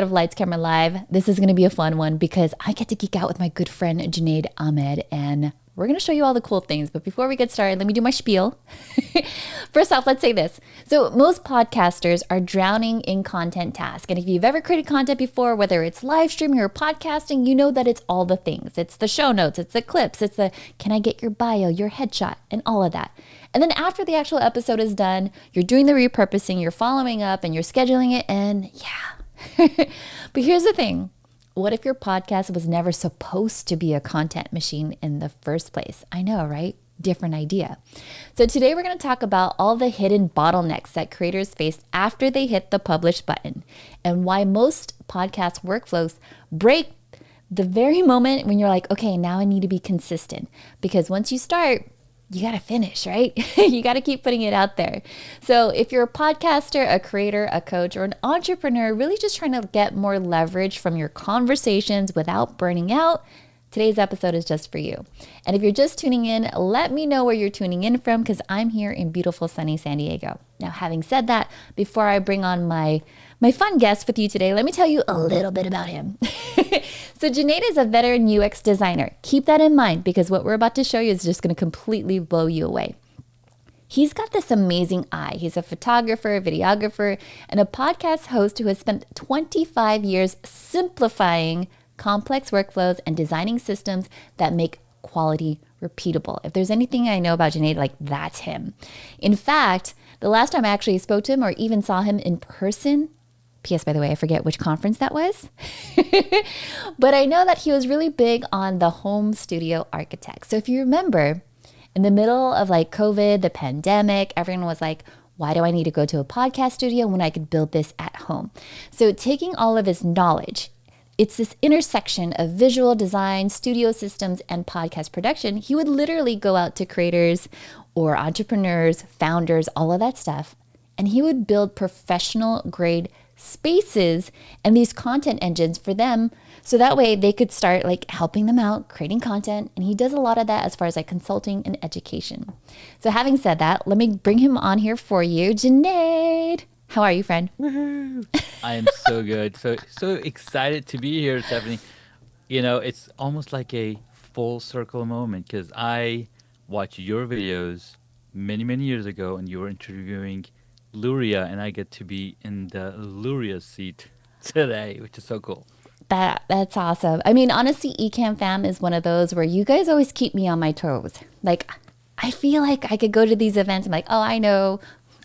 Of Lights Camera Live. This is going to be a fun one because I get to geek out with my good friend Junaid Ahmed, and we're going to show you all the cool things. But before we get started, let me do my spiel. First off, let's say this. So most podcasters are drowning in content tasks. And if you've ever created content before, whether it's live streaming or podcasting, you know that it's all the things. It's the show notes, it's the clips, it's the can I get your bio, your headshot, and all of that. And then after the actual episode is done, you're doing the repurposing, you're following up, and you're scheduling it, and yeah. But here's the thing. What if your podcast was never supposed to be a content machine in the first place? I know, right? Different idea. So today we're going to talk about all the hidden bottlenecks that creators face after they hit the publish button and why most podcast workflows break the very moment when you're like, okay, now I need to be consistent. Because once you start, you got to finish, right? You got to keep putting it out there. So if you're a podcaster, a creator, a coach, or an entrepreneur, really just trying to get more leverage from your conversations without burning out, today's episode is just for you. And if you're just tuning in, let me know where you're tuning in from because I'm here in beautiful sunny San Diego. Now, having said that, before I bring on my fun guest with you today, let me tell you a little bit about him. So Junaid is a veteran UX designer. Keep that in mind because what we're about to show you is just going to completely blow you away. He's got this amazing eye. He's a photographer, videographer, and a podcast host who has spent 25 years simplifying complex workflows and designing systems that make quality repeatable. If there's anything I know about Junaid, like that's him. In fact, the last time I actually spoke to him or even saw him in person, P.S. by the way, I forget which conference that was, but I know that he was really big on the home studio architect. So if you remember, in the middle of like COVID, the pandemic, everyone was like, why do I need to go to a podcast studio when I could build this at home? So taking all of his knowledge, it's this intersection of visual design, studio systems, and podcast production. He would literally go out to creators or entrepreneurs, founders, all of that stuff, and he would build professional grade spaces and these content engines for them so that way they could start like helping them out, creating content. And he does a lot of that as far as like consulting and education. So having said that, let me bring him on here for you. Junaid, how are you, friend? Woohoo! I am so good. So excited to be here, Stephanie. You know, it's almost like a full circle moment because I watched your videos many, many years ago and you were interviewing Luria, and I get to be in the Luria seat today, which is so cool. That's awesome. I mean, honestly, Ecamm Fam is one of those where you guys always keep me on my toes. Like, I feel like I could go to these events and like, oh, I know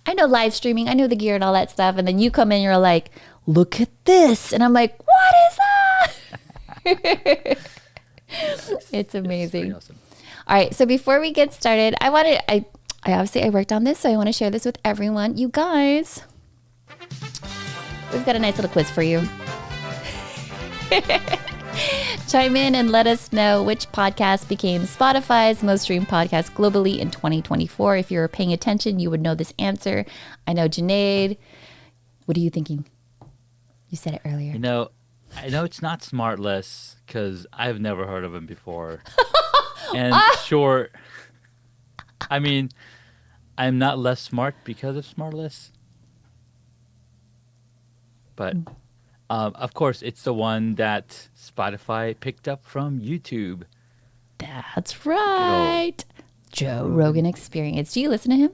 live streaming, I know the gear and all that stuff. And then you come in, you're like, look at this. And I'm like, what is that? It's amazing. Awesome. All right. So before we get started, I obviously worked on this, so I want to share this with everyone. You guys, we've got a nice little quiz for you. Chime in and let us know which podcast became Spotify's most streamed podcast globally in 2024. If you were paying attention, you would know this answer. I know, Junaid. What are you thinking? You said it earlier. You know, I know it's not Smartless because I've never heard of him before. And sure, I mean, I'm not less smart because of Smartless. But, of course, it's the one that Spotify picked up from YouTube. That's right. Joe Rogan Experience. Do you listen to him?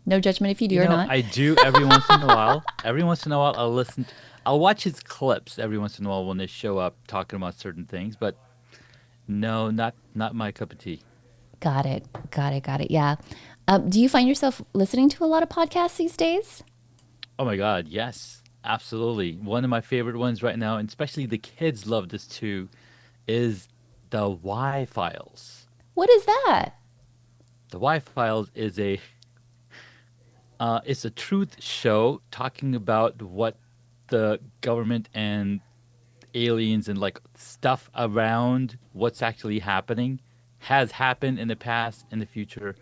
No judgment if you do or not. I do every once in a while. Every once in a while, I'll watch his clips every once in a while when they show up talking about certain things. But no, not my cup of tea. Got it. Yeah. Do you find yourself listening to a lot of podcasts these days? Oh my God, yes, absolutely. One of my favorite ones right now, and especially the kids love this too, is the Y Files. What is that? The Y Files is it's a truth show talking about what the government and aliens and like stuff around what's actually happening has happened in the past, in the future,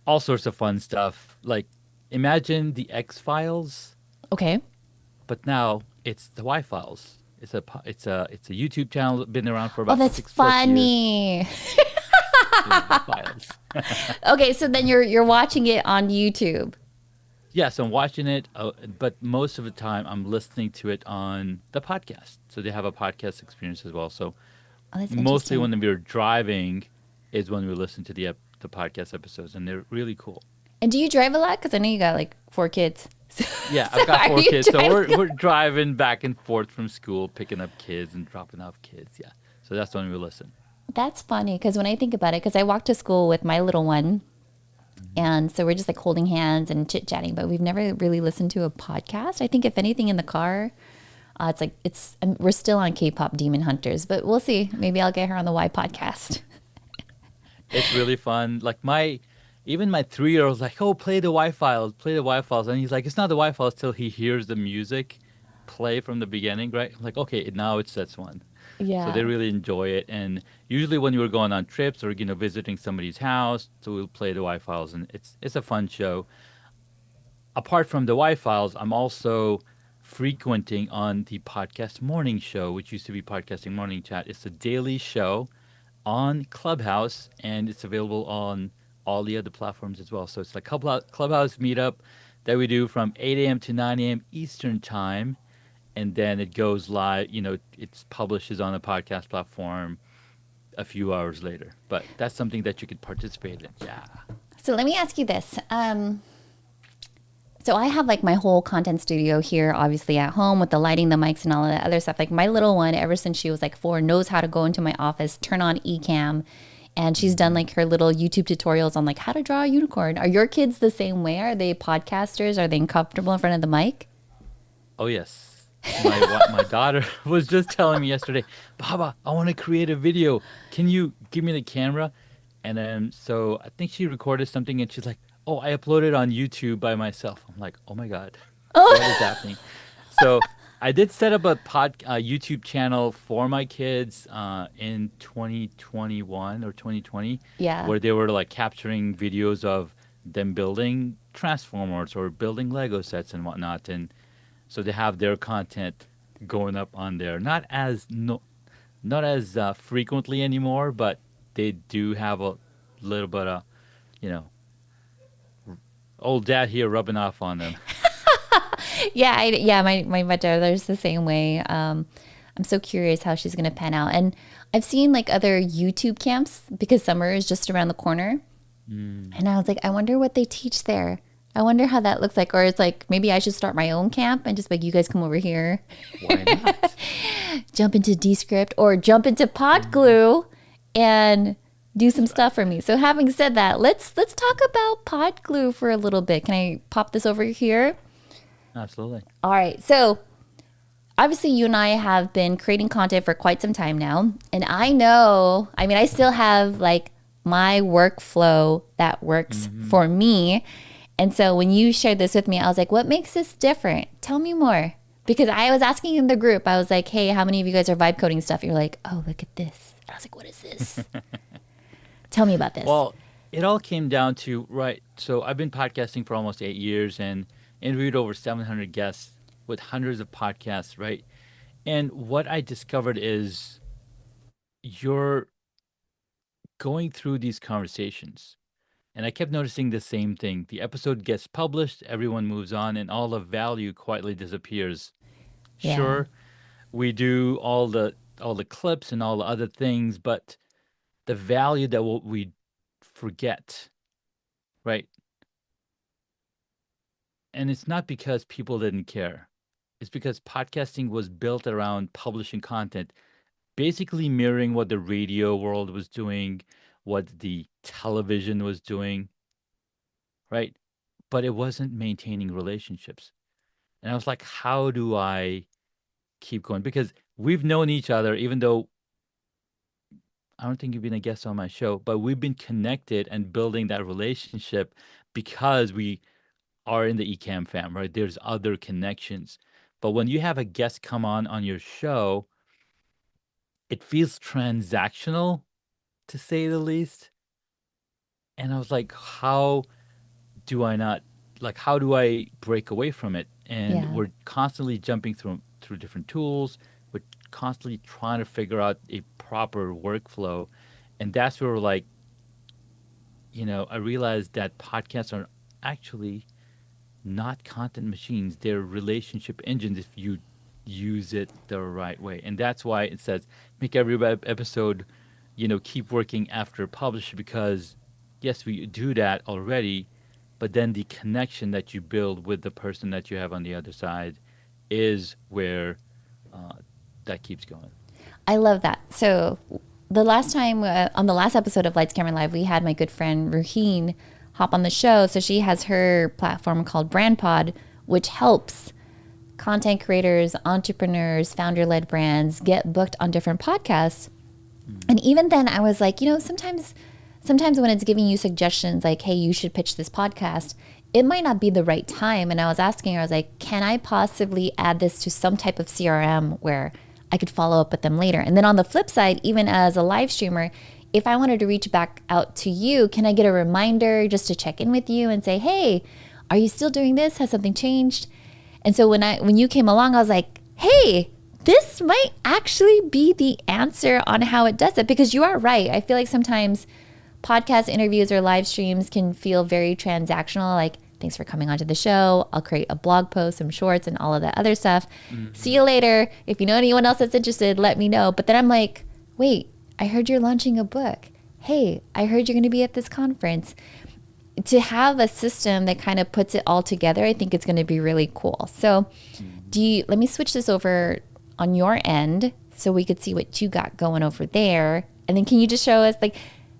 all sorts of fun stuff. Like imagine the X-Files. Okay. But now it's the Y-Files. It's a YouTube channel been around for about 6+ years. Oh, that's funny. Okay, so then you're watching it on YouTube. Yes, I'm watching it, but most of the time I'm listening to it on the podcast. So they have a podcast experience as well. So Oh, that's mostly interesting. when we're driving is when we listen to the podcast episodes, and they're really cool. And do you drive a lot? Because I know you got like 4 kids. So, Yeah, so I've got are four you kids, so driving? we're driving back and forth from school, picking up kids and dropping off kids. Yeah, so that's when we listen. That's funny because when I think about it, because I walk to school with my little one, Mhm. and so we're just like holding hands and chit chatting, but we've never really listened to a podcast. I think if anything in the car, it's like we're still on K-pop Demon Hunters, but we'll see. Maybe I'll get her on the Y podcast. It's really fun. Like even my 3-year old's like, "Oh, play the Wi-Files, play the Wi-Files," and he's like, "It's not the Wi-Files till he hears the music play from the beginning, right?" I'm like, "Okay, now it's that's one." So they Yeah. really enjoy it, and usually when we were going on trips or visiting somebody's house, so we'll play the Wi-Files, and it's a fun show. Apart from the Wi-Files, I'm also frequenting on the podcast morning show, which used to be podcasting morning chat. It's a daily show on Clubhouse, and it's available on all the other platforms as well. So it's like Clubhouse meetup that we do from 8 a.m. to 9 a.m. Eastern time, and then it goes live. It's publishes on a podcast platform a few hours later. But that's something that you could participate in. Yeah. So let me ask you this. So I have like my whole content studio here, obviously at home with the lighting, the mics, and all of that other stuff. Like my little one, ever since she was like 4, knows how to go into my office, turn on Ecamm, and she's done Hmm. like her little YouTube tutorials on like how to draw a unicorn. Are your kids the same way? Are they podcasters? Are they comfortable in front of the mic? Oh yes. My daughter was just telling me yesterday, Baba, I want to create a video. Can you give me the camera? And then so I think she recorded something and she's like, "Oh, I uploaded on YouTube by myself." I'm like, "Oh my God, what is happening?" So I did set up a YouTube channel for my kids in 2021 or 2020, Yeah. where they were like capturing videos of them building transformers or building Lego sets and whatnot, and so they have their content going up on there. Not as no, not as frequently anymore, but they do have a little bit of, you know, old dad here rubbing off on them. Yeah, yeah, my daughter's the same way. I'm so curious how she's gonna pan out. And I've seen like other YouTube camps because summer is just around the corner. Mm, And I was like, I wonder what they teach there. I wonder how that looks like. Or it's like maybe I should start my own camp and just like you guys come over here, why not? jump into Descript or jump into Mhm. PodGlue and do some That's right. stuff for me. So having said that, let's talk about PodGlue for a little bit. Can I pop this over here? Absolutely. All right. So obviously you and I have been creating content for quite some time now. And I know, I mean, I still have like my workflow that works Hmm. for me. And so when you shared this with me, I was like, what makes this different? Tell me more. Because I was asking in the group, I was like, hey, how many of you guys are vibe coding stuff? You're like, oh, look at this. I was like, what is this? Tell me about this. Well, it all came down to right. So I've been podcasting for almost 8 years and interviewed over 700 guests with hundreds of podcasts, right? And what I discovered is you're going through these conversations. And I kept noticing the same thing. The episode gets published, everyone moves on, and all the value quietly disappears. Yeah. Sure, we do all the clips and all the other things, but the value that we forget, right? And it's not because people didn't care. It's because podcasting was built around publishing content, basically mirroring what the radio world was doing, what the television was doing, right? But it wasn't maintaining relationships. And I was like, how do I keep going? Because we've known each other, even though I don't think you've been a guest on my show, but we've been connected and building that relationship because we are in the Ecamm fam, right? There's other connections. But when you have a guest come on your show, it feels transactional to say the least. And I was like, how do I not how do I break away from it? And Yeah. we're constantly jumping through different tools. We're constantly trying to figure out a proper workflow. And that's where I realized that podcasts are actually not content machines. They're relationship engines if you use it the right way. And that's why it says make every episode, keep working after publish because yes, we do that already, but then the connection that you build with the person that you have on the other side is where uh, that keeps going. I love that. So the last time on the last episode of Lights Camera Live, we had my good friend Ruheen hop on the show. So she has her platform called BrandPod, which helps content creators, entrepreneurs, founder-led brands get booked on different podcasts. And even then I was like, sometimes when it's giving you suggestions like, hey, you should pitch this podcast, it might not be the right time. And I was asking her, I was like, can I possibly add this to some type of CRM where I could follow up with them later? And then on the flip side, even as a live streamer, if I wanted to reach back out to you, can I get a reminder just to check in with you and say, hey, are you still doing this? Has something changed? And so when you came along, I was like, hey, this might actually be the answer on how it does it, because you are right. I feel like sometimes podcast interviews or live streams can feel very transactional, like, thanks for coming onto the show. I'll create a blog post, some shorts, and all of that other stuff. Mm-hmm. See you later. If you know anyone else that's interested, let me know. But then I'm like, wait, I heard you're launching a book. Hey, I heard you're going to be at this conference. To have a system that kind of puts it all together, I think it's going to be really cool. So let me switch this over on your end so we could see what you got going over there. And then can you just show us like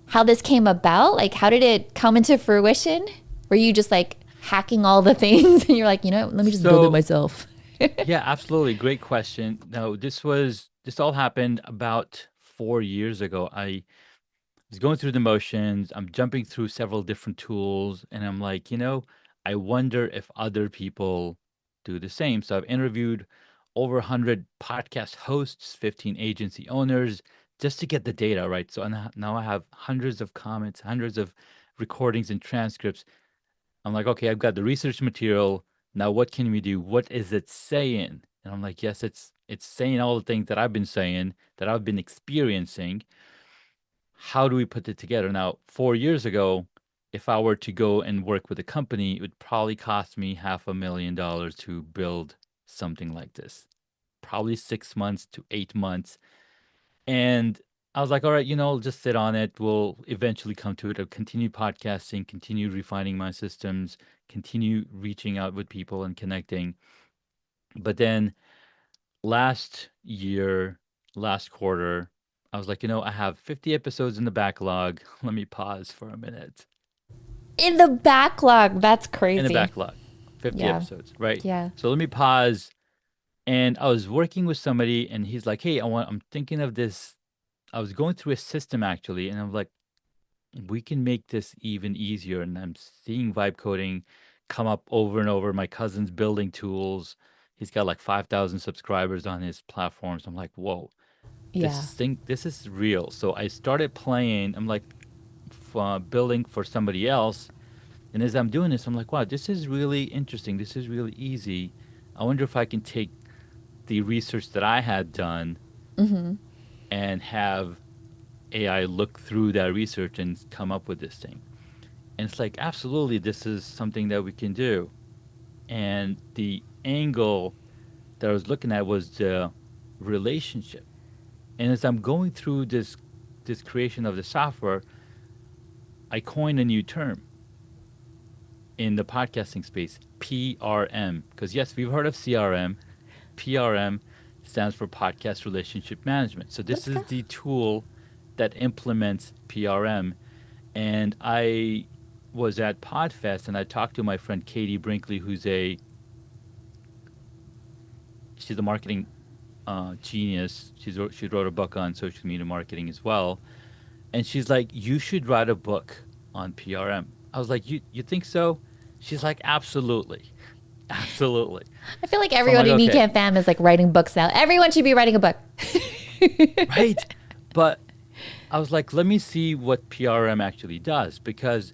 how this came about? Like, how did it come into fruition? Were you just like hacking all the things and you're like, let me just build it myself? Yeah, absolutely. Great question. No, this all happened about 4 years ago. I was going through the motions. I'm jumping through several different tools, and I'm like, I wonder if other people do the same. So I've interviewed over 100 podcast hosts, 15 agency owners, just to get the data right. So now I have hundreds of comments, hundreds of recordings and transcripts. I'm like, okay, I've got the research material. Now what can we do? What is it saying? And I'm like, yes, it's saying all the things that I've been saying, that I've been experiencing. How do we put it together? Now, 4 years ago, if I were to go and work with a company, it would probably cost me $500,000 to build something like this. Probably 6 months to 8 months. And I was like, all right, I'll just sit on it. We'll eventually come to it. I'll continue podcasting, continue refining my systems, continue reaching out with people and connecting. But then last year, last quarter, I was like, I have 50 episodes in the backlog. Let me pause for a minute. In the backlog. That's In the crazy. backlog, 50 Yeah. episodes, right? Yeah. So let me pause. And I was working with somebody, and he's like, hey, I'm thinking of this. I was going through a system actually, and I'm like, we can make this even easier. And I'm seeing vibe coding come up over and over. My cousin's building tools. He's got like 5,000 subscribers on his platforms. I'm like, whoa, Yeah. this is real. So I started playing. I'm like building for somebody else. And as I'm doing this, I'm like, wow, this is really interesting. This is really easy. I wonder if I can take the research that I had done and have AI look through that research and come up with this thing. And it's like, absolutely, this is something that we can do. And the angle that I was looking at was the relationship. And as I'm going through this creation of the software, I coined a new term in the podcasting space, PRM. Because yes, we've heard of CRM. PRM stands for Podcast Relationship Management. So this is the tool that implements PRM. And I was at Podfest and I talked to my friend Katie Brinkley, she's a marketing genius. She wrote a book on social media marketing as well. And she's like, you should write a book on PRM. I was like, you think so? She's like, absolutely. Absolutely. I feel like So I'm everyone like, in okay. Ecan Fam is like writing books now. Everyone should be writing a book. Right. But I was like, let me see what PRM actually does, because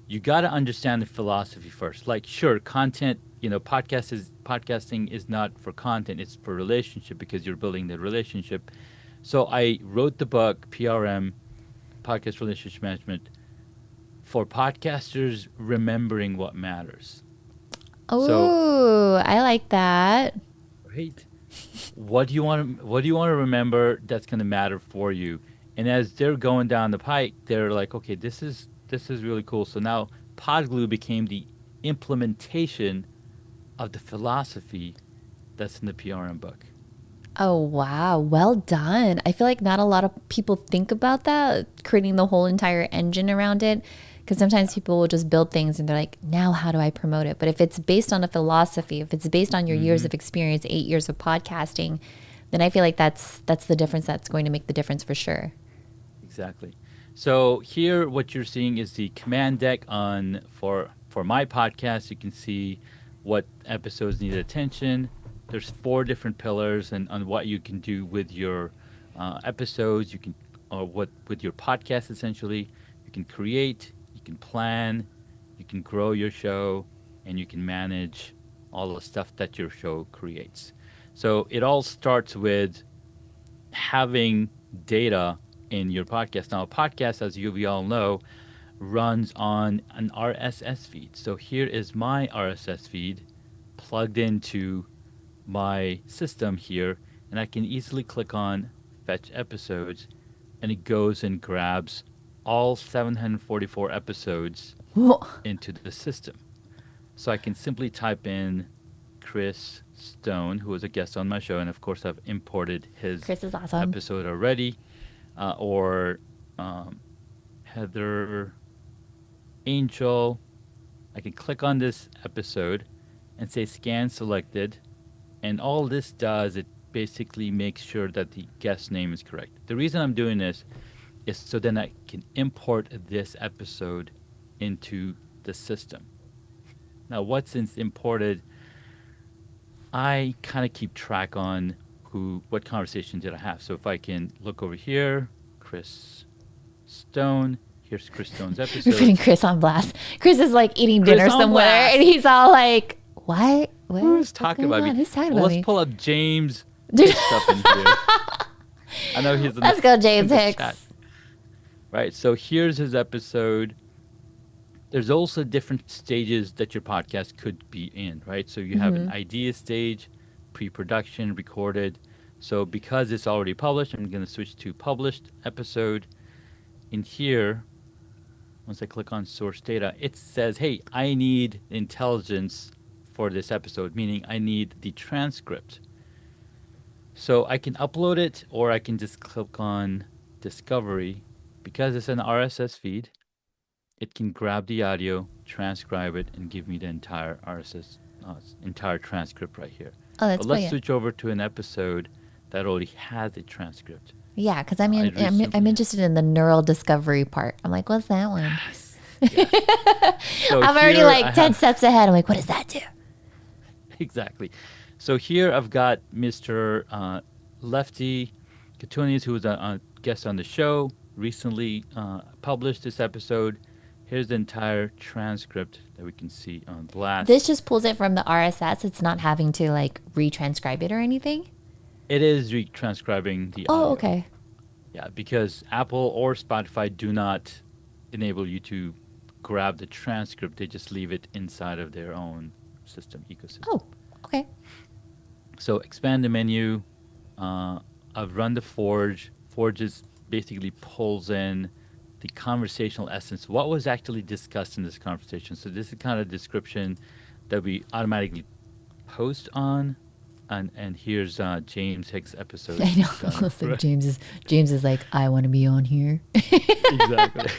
you got to understand the philosophy first. Like, sure, content, podcasting is not for content, it's for relationship, because you're building the relationship. So I wrote the book, PRM, Podcast Relationship Management, for podcasters remembering what matters. So, Oh, I like that. right, what do you want to remember that's going to matter for you? And as they're going down the pike, they're like, okay, this is really cool. So now PodGlue became the implementation of the philosophy that's in the PRM book. Oh, wow. Well done. I feel like not a lot of people think about that, creating the whole entire engine around it. Because sometimes people will just build things and they're like, now how do I promote it? But if it's based on a philosophy, if it's based on your years Hmm. of experience, 8 years of podcasting, then I feel like that's the difference that's going to make the difference for sure. Exactly. So here, what you're seeing is the command deck on for my podcast. You can see what episodes need attention. There's four different pillars, and on what you can do with your episodes. You can, or what with your podcast essentially. You can create, you can plan, you can grow your show, and you can manage all the stuff that your show creates. So it all starts with having data in your podcast. Now, a podcast, as we all know, runs on an RSS feed. So here is my RSS feed plugged into my system here, and I can easily click on fetch episodes, and it goes and grabs all 744 episodes into the system. So I can simply type in Chris Stone, who was a guest on my show, and of course I've imported his Chris is awesome. episode already, or um, Heather Angel. I can click on this episode and say scan selected, and all this does, it basically makes sure that the guest name is correct. The reason I'm doing this is so then I can import this episode into the system. Now, what's imported, I kind of keep track on what conversation did I have. So if I can look over here, Chris Stone, here's Chris Stone's We're putting episodes. Chris on blast. Chris is like eating Chris dinner on somewhere and blast. he's all like, what? What? Who's What's talking going about me? on? Who's talking Well, about let's me? pull up James Dude, Hicks up in here. I know he's in let's go, in James the chat. Hicks. Right. So here's his episode. There's also different stages that your podcast could be in, right? So you have an idea stage, pre-production, recorded. So because it's already published, I'm going to switch to published episode. In here, once I click on source data, it says, hey, I need intelligence for this episode, meaning I need the transcript. So I can upload it, or I can just click on discovery. Because it's an RSS feed, it can grab the audio, transcribe it, and give me the entire RSS, entire transcript right here. Oh, that's But let's brilliant. switch over to an episode that already has a transcript. Yeah, because I I mean, I'm recently, interested in the neural discovery part. I'm like, what's that one? yes, yes. So I'm already here I like 10 have steps ahead. I'm like, what does that do? exactly. So here I've got Mr. Lefty Katunias, who was a guest on the show, recently published this episode. Here's the entire transcript that we can see on This blast. just pulls it from the RSS. It's not having to like retranscribe it or anything. It is retranscribing the Oh, audio. okay. Yeah, because Apple or Spotify do not enable you to grab the transcript. They just leave it inside of their own system ecosystem. Oh, okay. So expand the menu. I've run the Forge. Forge is basically pulls in the conversational essence. What was actually discussed in this conversation? So this is kind of description that we automatically post on. And here's James Hicks episode I know. done. It's like James is like, I want to be on here. Exactly.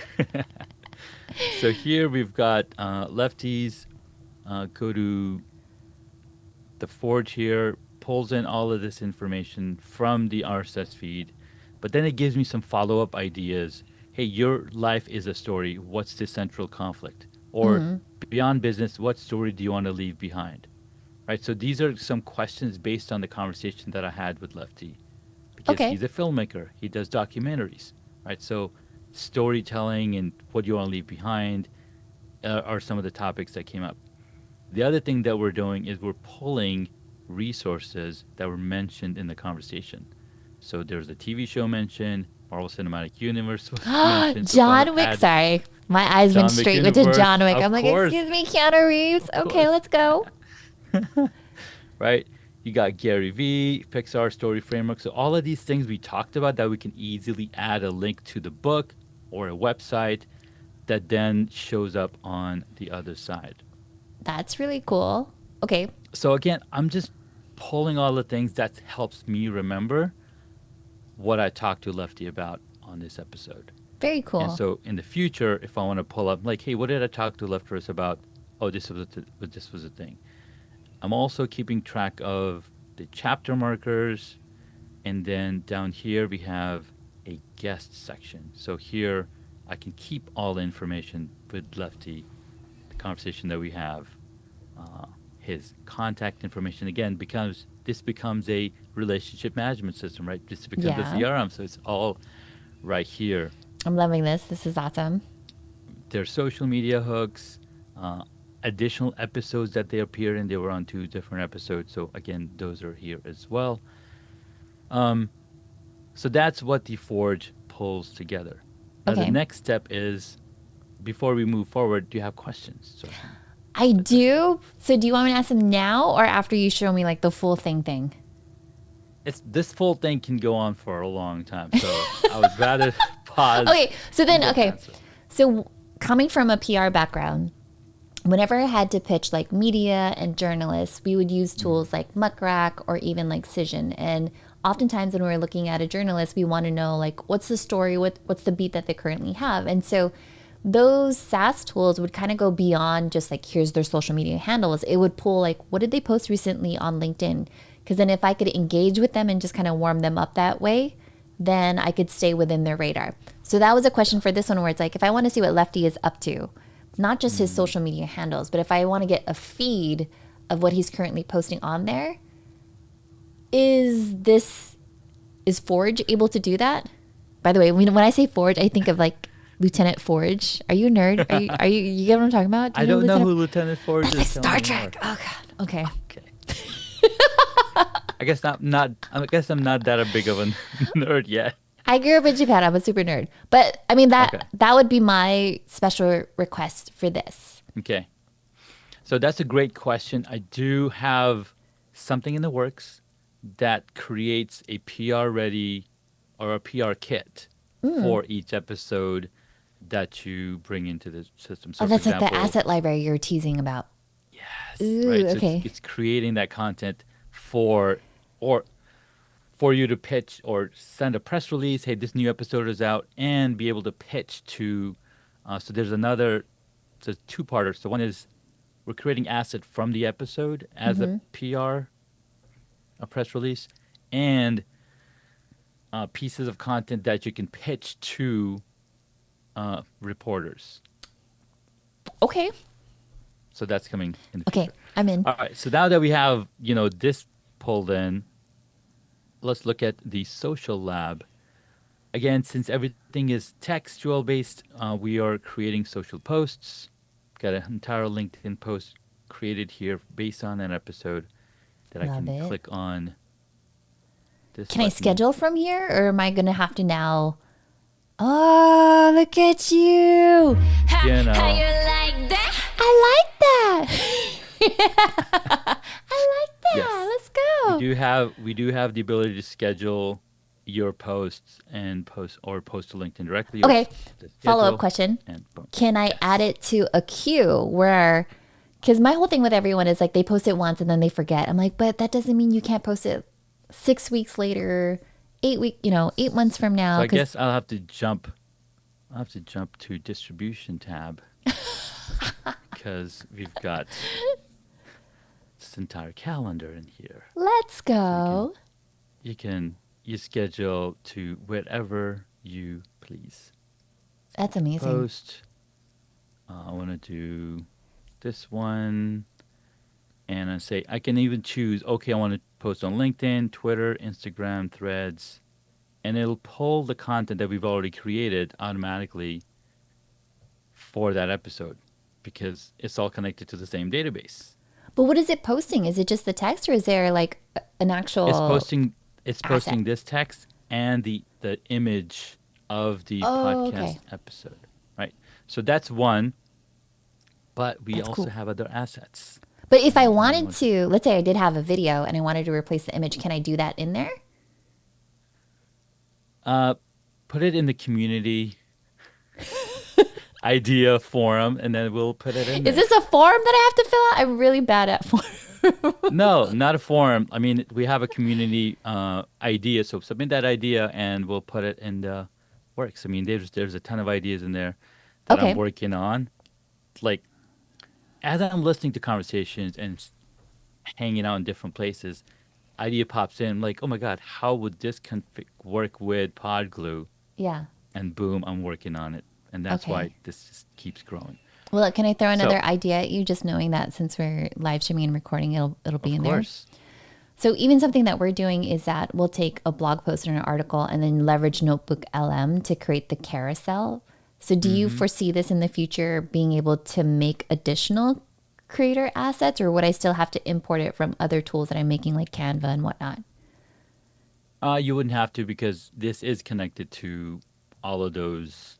So here we've got lefties. Go to the Forge here, pulls in all of this information from the RSS feed, but then it gives me some follow up ideas. Hey, your life is a story. What's the central conflict? Or beyond business, what story do you want to leave behind? Right. So these are some questions based on the conversation that I had with Lefty, because Okay. he's a filmmaker. He does documentaries. Right. So storytelling and what you want to leave behind are some of the topics that came up. The other thing that we're doing is we're pulling resources that were mentioned in the conversation. So there's a TV show mentioned, Marvel Cinematic Universe was mentioned. So if I John want to Wick. add, Sorry. My eyes John went straight McCune, to of John course, Wick. I'm of like, course, excuse me, Keanu Reeves. Okay, let's go. right? You got Gary V, Pixar Story Framework. So all of these things we talked about that we can easily add a link to the book or a website that then shows up on the other side. That's really cool. Okay. So again, I'm just pulling all the things that helps me remember what I talked to Lefty about on this episode. Very And cool. so in the future, if I want to pull up, like, hey, what did I talk to Lefty about? Oh, this was a thing. I'm also keeping track of the chapter markers, and then down here we have a guest section. So here I can keep all the information with Lefty, the conversation that we have, his contact information. Again, becomes this becomes a relationship management system, right? This becomes a Yeah. CRM, so it's all right here. I'm loving this. This is awesome. Their social media hooks, additional episodes that they appear in. They were on 2 different episodes, so again, those are here as well. So that's what the Forge pulls together. Now Okay. the next step is, before we move forward, do you have questions? So I do. So do you want me to ask them now or after you show me like the full thing? this full thing can go on for a long time, so I would rather pause. Okay. So then, and okay. answer. So coming from a PR background, whenever I had to pitch like media and journalists, we would use tools like Muckrack or even like Cision. And oftentimes when we're looking at a journalist, we want to know like what's the story, what's the beat that they currently have. And so those SaaS tools would kind of go beyond just like here's their social media handles. It would pull like what did they post recently on LinkedIn? Because then if I could engage with them and just kind of warm them up that way, then I could stay within their radar. So that was a question for this one where it's like if I want to see what Lefty is up to, not just his social media handles, but if I want to get a feed of what he's currently posting on there, is Forge able to do that? By the way, when I say Forge, I think of like Lieutenant Forge. Are you a nerd? Are you get what I'm talking about? I don't know who Lieutenant Forge That's is. like Star Trek. Oh god. Okay. Okay. I guess not. I guess I'm not that big of a nerd yet. I grew up in Japan. I'm a super nerd. But I mean Okay. that would be my special request for this. Okay. So that's a great question. I do have something in the works that creates a PR ready or a PR kit for each episode that you bring into the system. So Oh, that's for like the example, asset library you were teasing about. yes, Ooh, right. So okay. it's creating that content for you to pitch or send a press release. Hey, this new episode is out, and be able to pitch to. So there's another. It's a 2-parter. So one is we're creating asset from the episode as a PR, a press release, and pieces of content that you can pitch to reporters. Okay. So that's coming in the Okay. future. I'm in. All right. So now that we have this pulled in, let's look at the social lab. Again, since everything is textual based, we are creating social posts. Got an entire LinkedIn post created here based on an episode that I Love can it. click on. This Can I button. schedule from here or am I going to have to now? Oh, look at you. You know. How you like that? I like that. I like that. Yes. Let's go. We do have the ability to schedule your posts and post to LinkedIn directly. or Okay. to Follow-up schedule, question. and boom. Can I add it to a queue where, because my whole thing with everyone is like they post it once and then they forget. I'm like, but that doesn't mean you can't post it 6 weeks later, 8 months from now. So I 'cause- guess I'll have to jump to distribution tab because we've got this entire calendar in here. Let's go. You schedule to wherever you please. That's amazing. Post. I want to do this one, and I say I can even choose. Okay, I want to post on LinkedIn, Twitter, Instagram, Threads, and it'll pull the content that we've already created automatically for that episode because it's all connected to the same database. But what is it posting? Is it just the text or is there like an actual? It's posting this text and the image of the Oh, podcast okay. episode, right? So that's one. But we That's also cool. have other assets. But if I And wanted to, let's say I did have a video and I wanted to replace the image, can I do that in there? put it in the community idea forum, and then we'll put it in Is there. this a form that I have to fill out? I'm really bad at form. No, not a forum. I mean, we have a community idea, so submit that idea, and we'll put it in the works. I mean, there's a ton of ideas in there that I'm Okay. working on. Like as I'm listening to conversations and hanging out in different places, idea pops in. Like, oh my god, how would this work with PodGlue? Yeah. And boom, I'm working on it, and that's why Okay. this just keeps growing. Well, can I throw So, another idea at you? Just knowing that since we're live streaming and recording, it'll be of in there. course. So even something that we're doing is that we'll take a blog post or an article and then leverage Notebook LM to create the carousel. So do you foresee this in the future being able to make additional creator assets, or would I still have to import it from other tools that I'm making like Canva and whatnot? You wouldn't have to because this is connected to all of those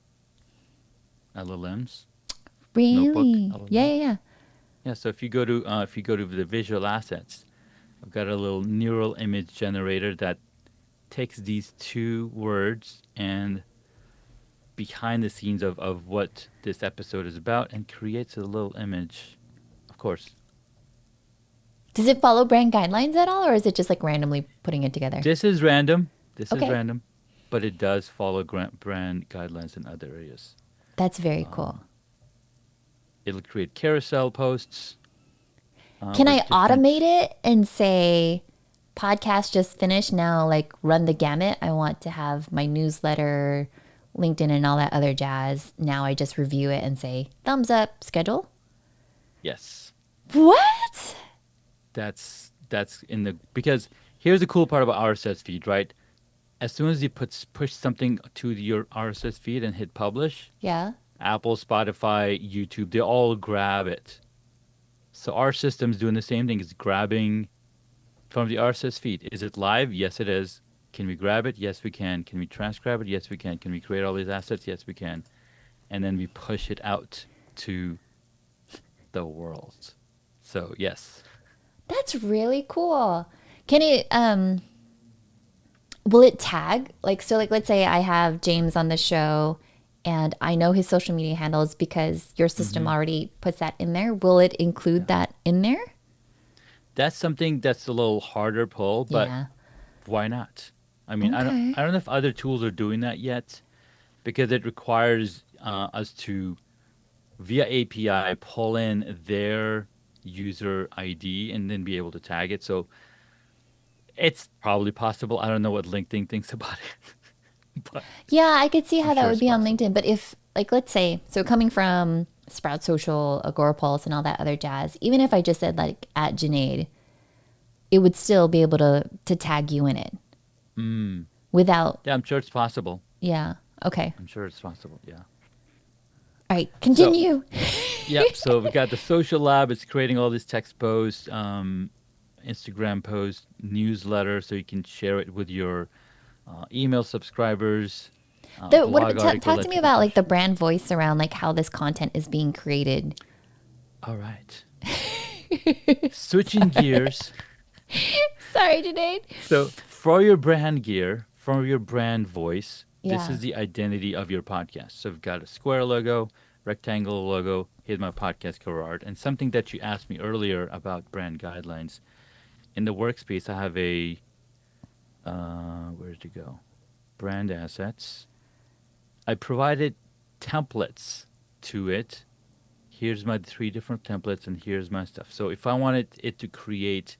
LLMs, notebook Really? Yeah, LLMs. yeah, yeah. Yeah. So if you go to the visual assets, I've got a little neural image generator that takes these two words and behind the scenes of what this episode is about and creates a little image. Of course, Does it follow brand guidelines at all, or is it just like randomly putting it together? this is random. This is Okay. random, but it does follow brand guidelines in other areas. That's very cool. It'll create carousel posts Can I with different. automate it and say, podcast just finished now, like run the gamut? I want to have my newsletter, LinkedIn, and all that other jazz. Now I just review it and say, thumbs up, schedule. Yes, What? that's in the because here's the cool part about RSS feed, right? As soon as you push something to your RSS feed and hit publish, Yeah. Apple, Spotify, YouTube, they all grab it. So our system's doing the same thing. It's grabbing from the RSS feed. Is it live? Yes, it is. Can we grab it? Yes, we can. Can we transcribe it? Yes, we can. Can we create all these assets? Yes, we can. And then we push it out to the world. So yes. That's really cool. Can it, will it tag? Like, so like, let's say I have James on the show and I know his social media handles because your system already puts that in there. Will it include that in there? That's something that's a little harder pull, but Yeah. why not? I mean, Okay. I don't know if other tools are doing that yet, because it requires us to via API pull in their user ID and then be able to tag it. So it's probably possible. I don't know what LinkedIn thinks about it, but Yeah, I could see I'm how that sure would it's be on possible. LinkedIn. But if, like, let's say, so coming from Sprout Social, Agorapulse, and all that other jazz, even if I just said like at Junaid, it would still be able to tag you in it without. Yeah, I'm sure it's possible. Yeah. Okay. I'm sure it's possible. Yeah. All right. So Continue. yep. So we got the social lab. It's creating all these text posts, Instagram posts, newsletter, so you can share it with your email subscribers. Blog article Talk to that me people about can. like the brand voice around like how this content is being created. All right. Switching gears. Sorry, Junaid. So for your brand gear, for your brand voice, this Yeah. is the identity of your podcast. So we've got a square logo, rectangle logo, here's my podcast cover art, and something that you asked me earlier about brand guidelines. In the workspace, I have a, where did it go? Brand assets. I provided templates to it. Here's my three different templates, and here's my stuff. So if I wanted it to create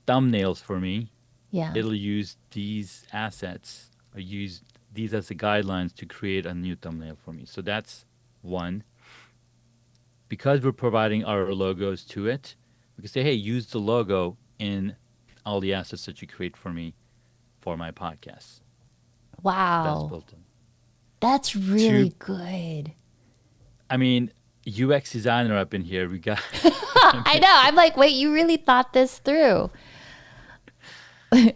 thumbnails for me, Yeah. it'll use these assets or use these as the guidelines to create a new thumbnail for me. So that's one. Because we're providing our logos to it, we can say, hey, use the logo in all the assets that you create for me for my podcast. That's Wow. built in. That's Two, really good. I mean, UX designer up in here. We got. I know. I'm like, wait, you really thought this through.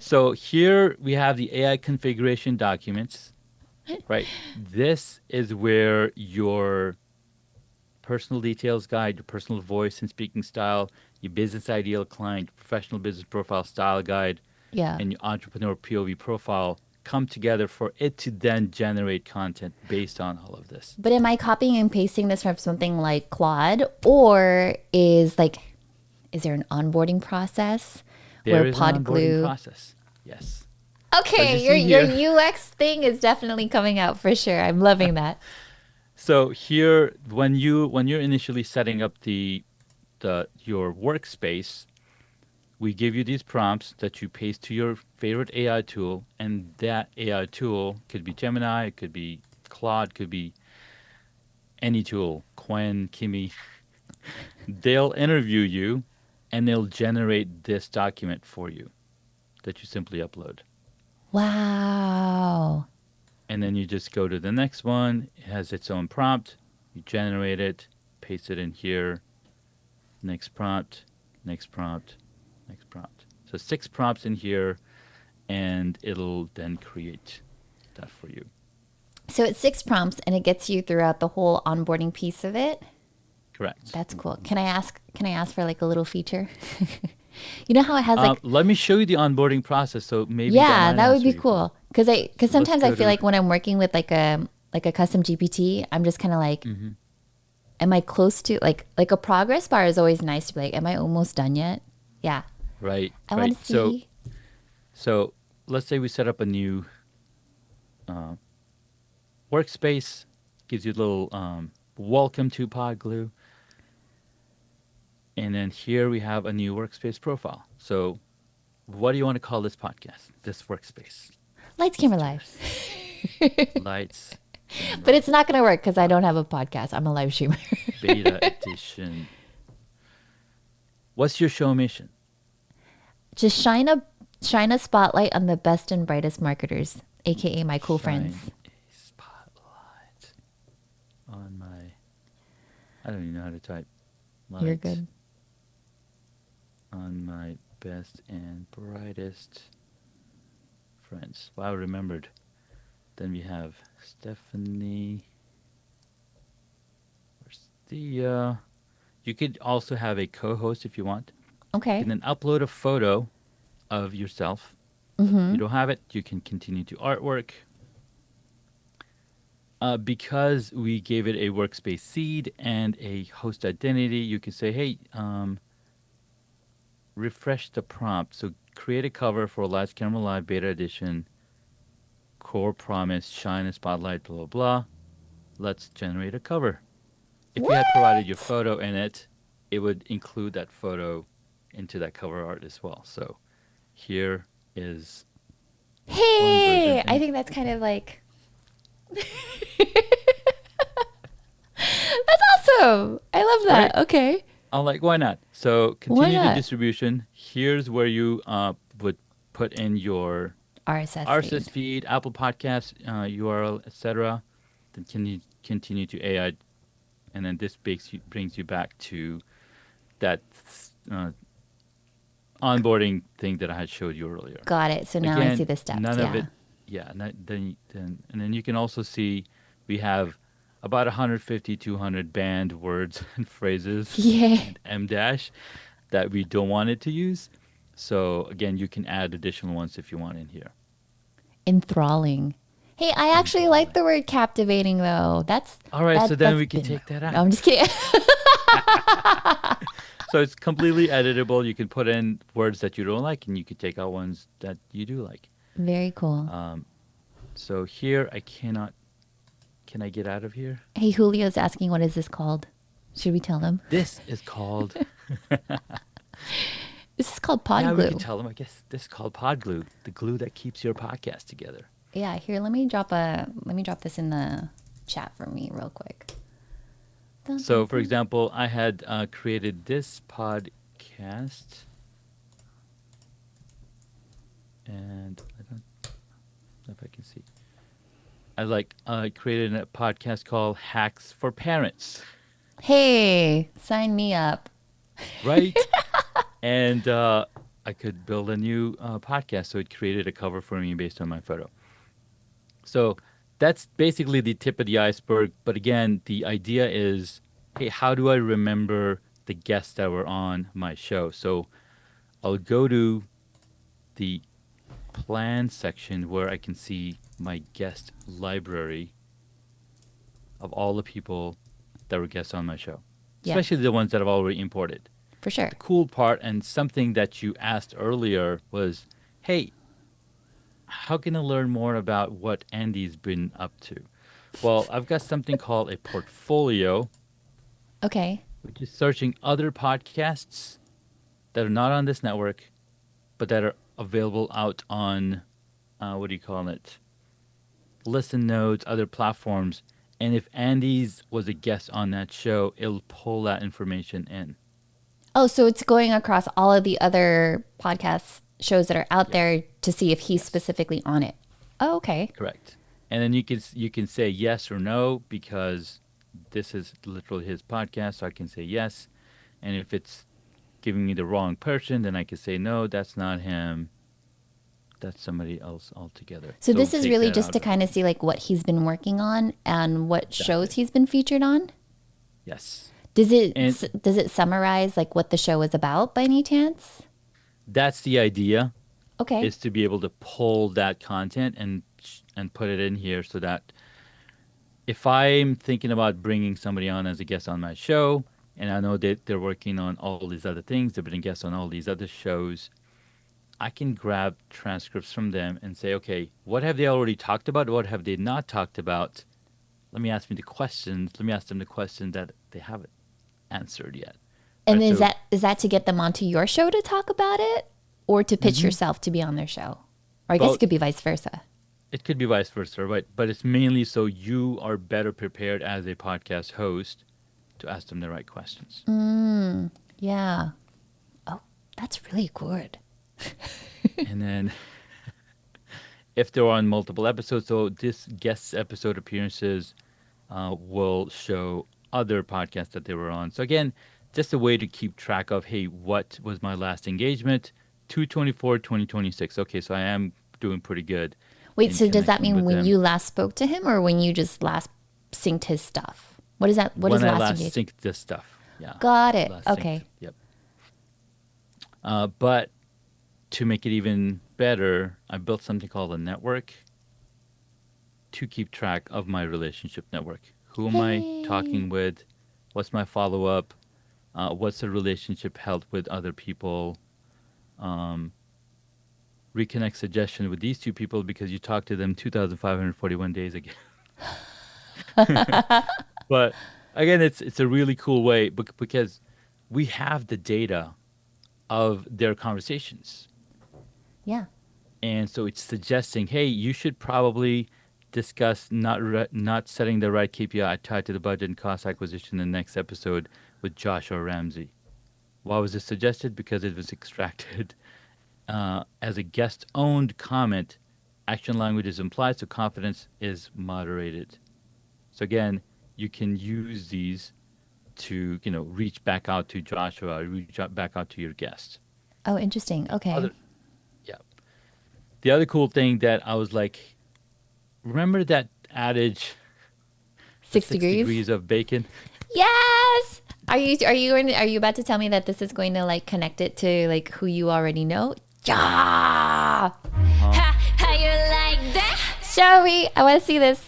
So here we have the AI configuration documents. right? This is where your personal details guide, your personal voice and speaking style, your business ideal client, professional business profile style guide, Yeah. and your entrepreneur POV profile come together for it to then generate content based on all of this. But am I copying and pasting this from something like Claude, or is there an onboarding process There where is an onboarding PodGlue? process. Yes. So as you Okay, see your here, UX thing is definitely coming out for sure. I'm loving that. so here when you're initially setting up the your workspace, we give you these prompts that you paste to your favorite AI tool, and that AI tool could be Gemini, it could be Claude, could be any tool, Quen, Kimi. They'll interview you and they'll generate this document for you that you simply upload. Wow. And then you just go to the next one. It has its own prompt. You generate it, paste it in here. Next prompt, next prompt, next prompt. So 6 prompts in here, and it'll then create that for you. So it's 6 prompts and it gets you throughout the whole onboarding piece of it. Correct. That's cool. Can I ask for like a little feature? You know how it has like Let me show you the onboarding process. So maybe yeah, might that would answer be your cool. question. Cuz So let's sometimes I go feel to. like when I'm working with like a custom GPT, I'm just kind of like Mhm. am I close to like a progress bar is always nice to be like am I almost done yet? Yeah. Right, I right. want to see. So let's say we set up a new uh, workspace. Gives you a little welcome to PodGlue. And then here we have a new workspace profile. So what do you want to call this podcast? This workspace. Lights Let's camera do live. this. Lights, But camera, it's not going to work cuz I don't have a podcast. I'm a live streamer. beta edition. What's your show mission? Just shine a spotlight on the best and brightest marketers, aka my cool friends. Shine a spotlight on my. I don't even know how to type. You're Light good. on my best and brightest friends. Wow, remembered. Then we have Stephanie. Where's Thea? You could also have a co-host if you want. Okay. And then upload a photo of yourself. If you don't have it, you can continue to artwork. Because we gave it a workspace seed and a host identity, you can say, hey, refresh the prompt. So create a cover for Lights Camera Live Beta Edition, core promise, shine a spotlight, blah, blah, blah. Let's generate a cover. If you had provided your What? photo in it, it would include that photo into that cover art as well. So here is one version. Hey, I And think that's kind of like that's awesome. I love that. right, Okay. I'm like, why not? So Why continue the not? distribution. Here's where you would put in your RSS RSS feed. feed, Apple Podcasts, URL, etc. Then can you continue to AI, and then this brings you back to that uh, onboarding thing that I had showed you earlier. Got it. So now I see Again, the steps. none of Yeah. it. Yeah, then you can also see we have about 150, 200 banned words and phrases Yeah. and M dash that we don't want it to use. So again, you can add additional ones if you want in here. Enthralling. Hey, I actually like Enthralling. the word captivating though. That's All right, so that then that's we can been take that no, out. I'm just kidding. So it's completely editable. You can put in words that you don't like, and you could take out ones that you do like. Very cool. So here I cannot. Can I get out of here? Hey, Julio's asking what is this called? Should we tell him? This is called. This is called Yeah, we can PodGlue. tell them. I guess this is called PodGlue, the glue that keeps your podcast together. Yeah, here let me drop this in the chat for me real quick. Dun, So, dun, for dun. example, I had created this podcast, and I don't know if I can see. I created a podcast called Hacks for Parents, Hey, sign me up. right? And I could build a new podcast, so it created a cover for me based on my photo. So that's basically the tip of the iceberg. But again, the idea is, hey, how do I remember the guests that were on my show? So I'll go to the plan section where I can see my guest library of all the people that were guests on my show, Yeah, especially the ones that I've already imported. for sure. The cool part and something that you asked earlier was, hey, how can I learn more about what Andy's been up to? Well, I've got something called a portfolio, Okay. which is searching other podcasts that are not on this network, but that are available out on, what do you call it? Listen Notes, other platforms. And if Andy's was a guest on that show, it'll pull that information in. Oh, so it's going across all of the other podcast shows that are out there to see if he's Yes. specifically on it. Oh, okay. Correct. And then you can say yes or no because this is literally his podcast, so I can say yes. And if it's giving me the wrong person, then I can say no, that's not him. That's somebody else altogether. So this it'll is take really that just out to of it. kind of see like what he's been working on and what shows Exactly. he's been featured on. Yes. Does it And does it summarize like what the show is about by any chance? that's the idea, Okay. is to be able to pull that content and put it in here so that if I'm thinking about bringing somebody on as a guest on my show, and I know that they're working on all these other things, they've been guests on all these other shows, I can grab transcripts from them and say, okay, what have they already talked about? What have they not talked about? Let me ask me the questions. Let me ask them the question that they haven't answered yet. And Right? is So that to get them onto your show to talk about it or to pitch yourself to be on their show? Or I guess it both. could be vice versa. It could be vice versa, right? But it's mainly so you are better prepared as a podcast host to ask them the right questions. Yeah. Oh, that's really good. And then if they're on multiple episodes, so this guest episode appearances will show other podcasts that they were on. So again, just a way to keep track of, hey, what was my last engagement? 2/24/2026. Okay, so I am doing pretty good Wait, in so does that connecting mean with when them. you last spoke to him or when you just last synced his stuff? What is that? What is When I last last engagement? synced this stuff. Yeah. Got it. Last synced. Okay. Yep. But to make it even better, I built something called a network to keep track of my relationship network. Who am I talking with? What's my follow up? What's the relationship health with other people? Reconnect suggestion with these two people because you talked to them 2,541 days ago. But again, it's a really cool way because we have the data of their conversations. Yeah. And so it's suggesting, hey, you should probably discuss not setting the right KPI tied to the budget and cost acquisition in the next episode with Joshua Ramsey. Why was this suggested? Because it was extracted as a guest-owned comment. Action language is implied, so confidence is moderated. So again, you can use these to reach back out to Joshua, back out to your guest. Oh, interesting. Okay. Other, yeah. The other cool thing that I was like, remember that adage, the 6 degrees? degrees of bacon? Yes. Are you about to tell me that this is going to like connect it to like who you already know? Yeah. How you like that? Shall we? I want to see this.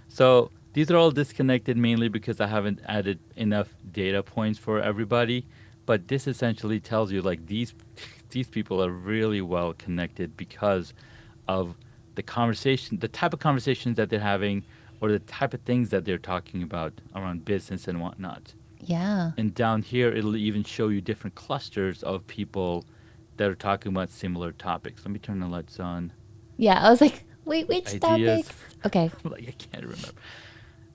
So these are all disconnected mainly because I haven't added enough data points for everybody. But this essentially tells you like these people are really well connected because of the conversation, the type of conversations that they're having, or the type of things that they're talking about around business and whatnot. Yeah. And down here, it'll even show you different clusters of people that are talking about similar topics. Let me turn the lights on. Yeah. I was like, wait, which Ideas. topics? Okay. Like I can't remember.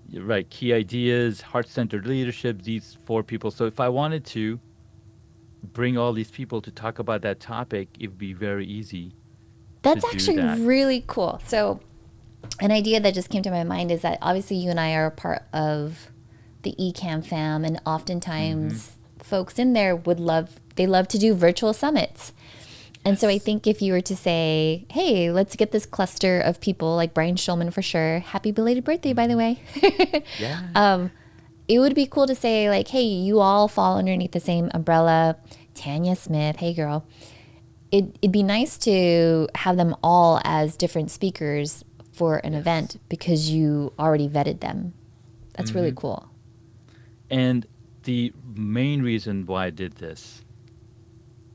You're right. Key ideas, heart-centered leadership. These 4 people. So if I wanted to bring all these people to talk about that topic, it would be very easy. That's to do actually that. really cool. So, an idea that just came to my mind is that obviously you and I are a part of the Ecamm fam, and oftentimes folks in there love to do virtual summits. And so I think if you were to say, hey, let's get this cluster of people like Brian Schulman for sure. Happy belated birthday, by the way. Yeah. It would be cool to say like, hey, you all fall underneath the same umbrella. Tanya Smith, hey girl. It'd be nice to have them all as different speakers for an event because you already vetted them. That's really cool. And the main reason why I did this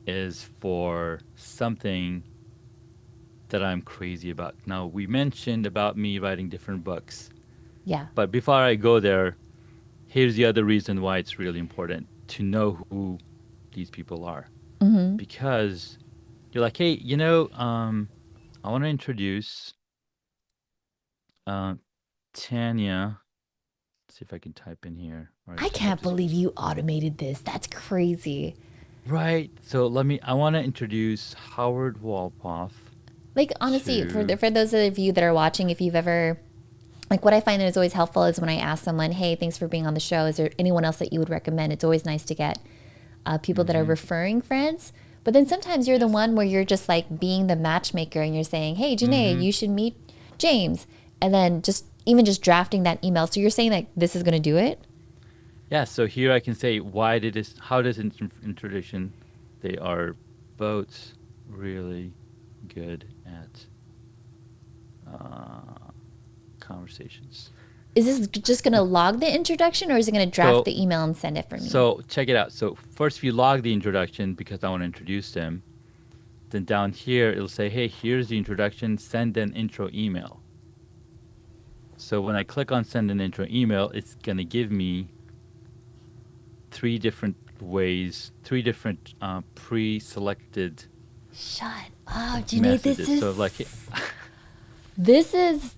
is for something that I'm crazy about. Now, we mentioned about me writing different books, Yeah. but before I go there, here's the other reason why it's really important to know who these people are. Because you're like, hey, I want to introduce Tanya. Let's see if I can type in here. Or I should can't just- believe you automated this. That's crazy. Right. So I want to introduce Howard Walpoff. Like honestly, To- for those of you that are watching, if you've ever like what I find is always helpful is when I ask someone, hey, thanks for being on the show. Is there anyone else that you would recommend? It's always nice to get people that are referring friends. But then sometimes you're the one where you're just like being the matchmaker and you're saying, hey, Junaid, you should meet James. And then just drafting that email. So you're saying that this is going to do it? Yeah. So here I can say how does introduction, they are both really good at conversations. Is this just going to log the introduction or is it going to draft So- the email and send it for me? So check it out. So first, if you log the introduction because I want to introduce them, then down here it'll say, "Hey, here's the introduction. Send an intro email." So when I click on send an intro email, it's gonna give me three different ways, three different pre-selected Shut up, Junaid. messages. So like This is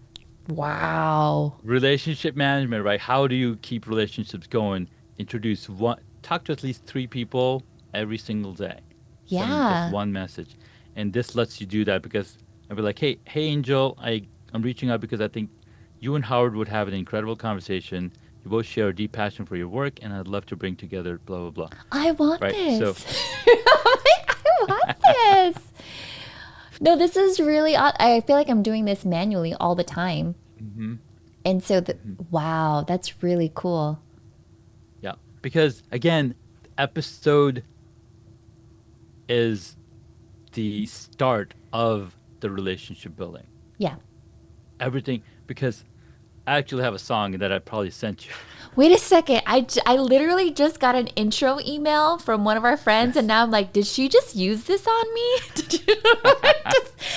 wow. relationship management, right? How do you keep relationships going? Introduce one, talk to at least 3 people every single day. Send Yeah. just one message. And this lets you do that because I'll be like, hey Angel, I'm reaching out because I think you and Howard would have an incredible conversation. You both share a deep passion for your work, and I'd love to bring together blah, blah, blah. I want Right, this. so- I want this. No, this is really odd. I feel like I'm doing this manually all the time. And so, wow, that's really cool. Yeah. Because, again, episode is the start of the relationship building. Yeah. Everything, because I actually have a song that I probably sent you. Wait a second. I literally just got an intro email from one of our friends, and now I'm like, did she just use this on me?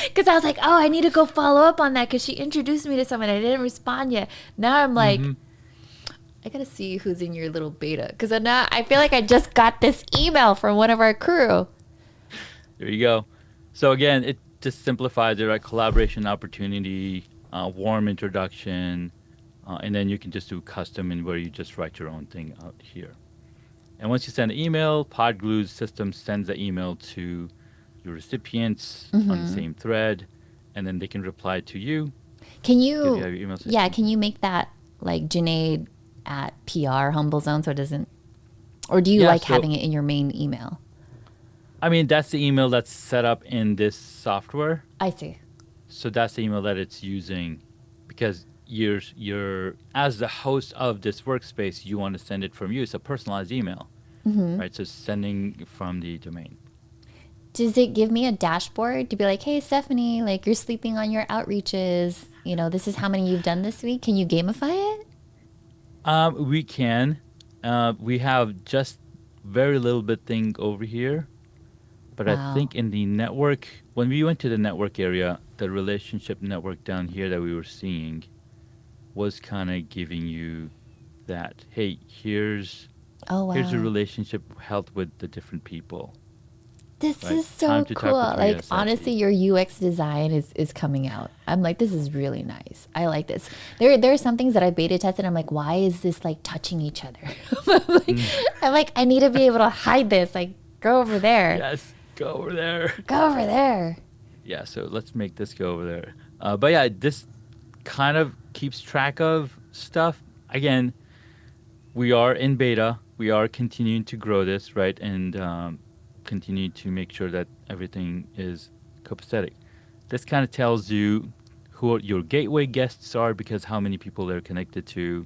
Because I was like, oh, I need to go follow up on that because she introduced me to someone. I didn't respond yet. Now I'm like, I got to see who's in your little beta. Because now I feel like I just got this email from one of our crew. There you go. So again, it just simplifies it, right? Collaboration opportunity, warm introduction, and then you can just do custom and where you just write your own thing out here. And once you send an email, PodGlue's system sends the email to your recipients on the same thread, and then they can reply to you. Can Because you you, have your email system. yeah, can you make that like Junaid at PR Humble Zone so it doesn't, or do you Yeah, like so- having it in your main email? I mean, that's the email that's set up in this software. I see. So that's the email that it's using because you're as the host of this workspace, you want to send it from you. It's a personalized email, right? So sending from the domain. Does it give me a dashboard to be like, hey, Stephanie, like you're sleeping on your outreaches. You know, this is how many you've done this week. Can you gamify it? We can. We have just very little bit thing over here. But Wow. I think in the network, when we went to the network area, the relationship network down here that we were seeing was kind of giving you that, hey, here's Oh, wow. here's a relationship health with the different people. This Right. is so Time to talk cool. with Like, Rhea honestly, Sachi. your UX design is coming out. I'm like, this is really nice. I like this. There are some things that I beta tested. I'm like, why is this like touching each other? I'm like, I need to be able to hide this. Like, go over there. Yes, go over there. Go over there. Yeah, so let's make this go over there. But yeah, this kind of keeps track of stuff. Again, we are in beta. We are continuing to grow this, right? And continue to make sure that everything is copacetic. This kind of tells you who your gateway guests are because how many people they're connected to,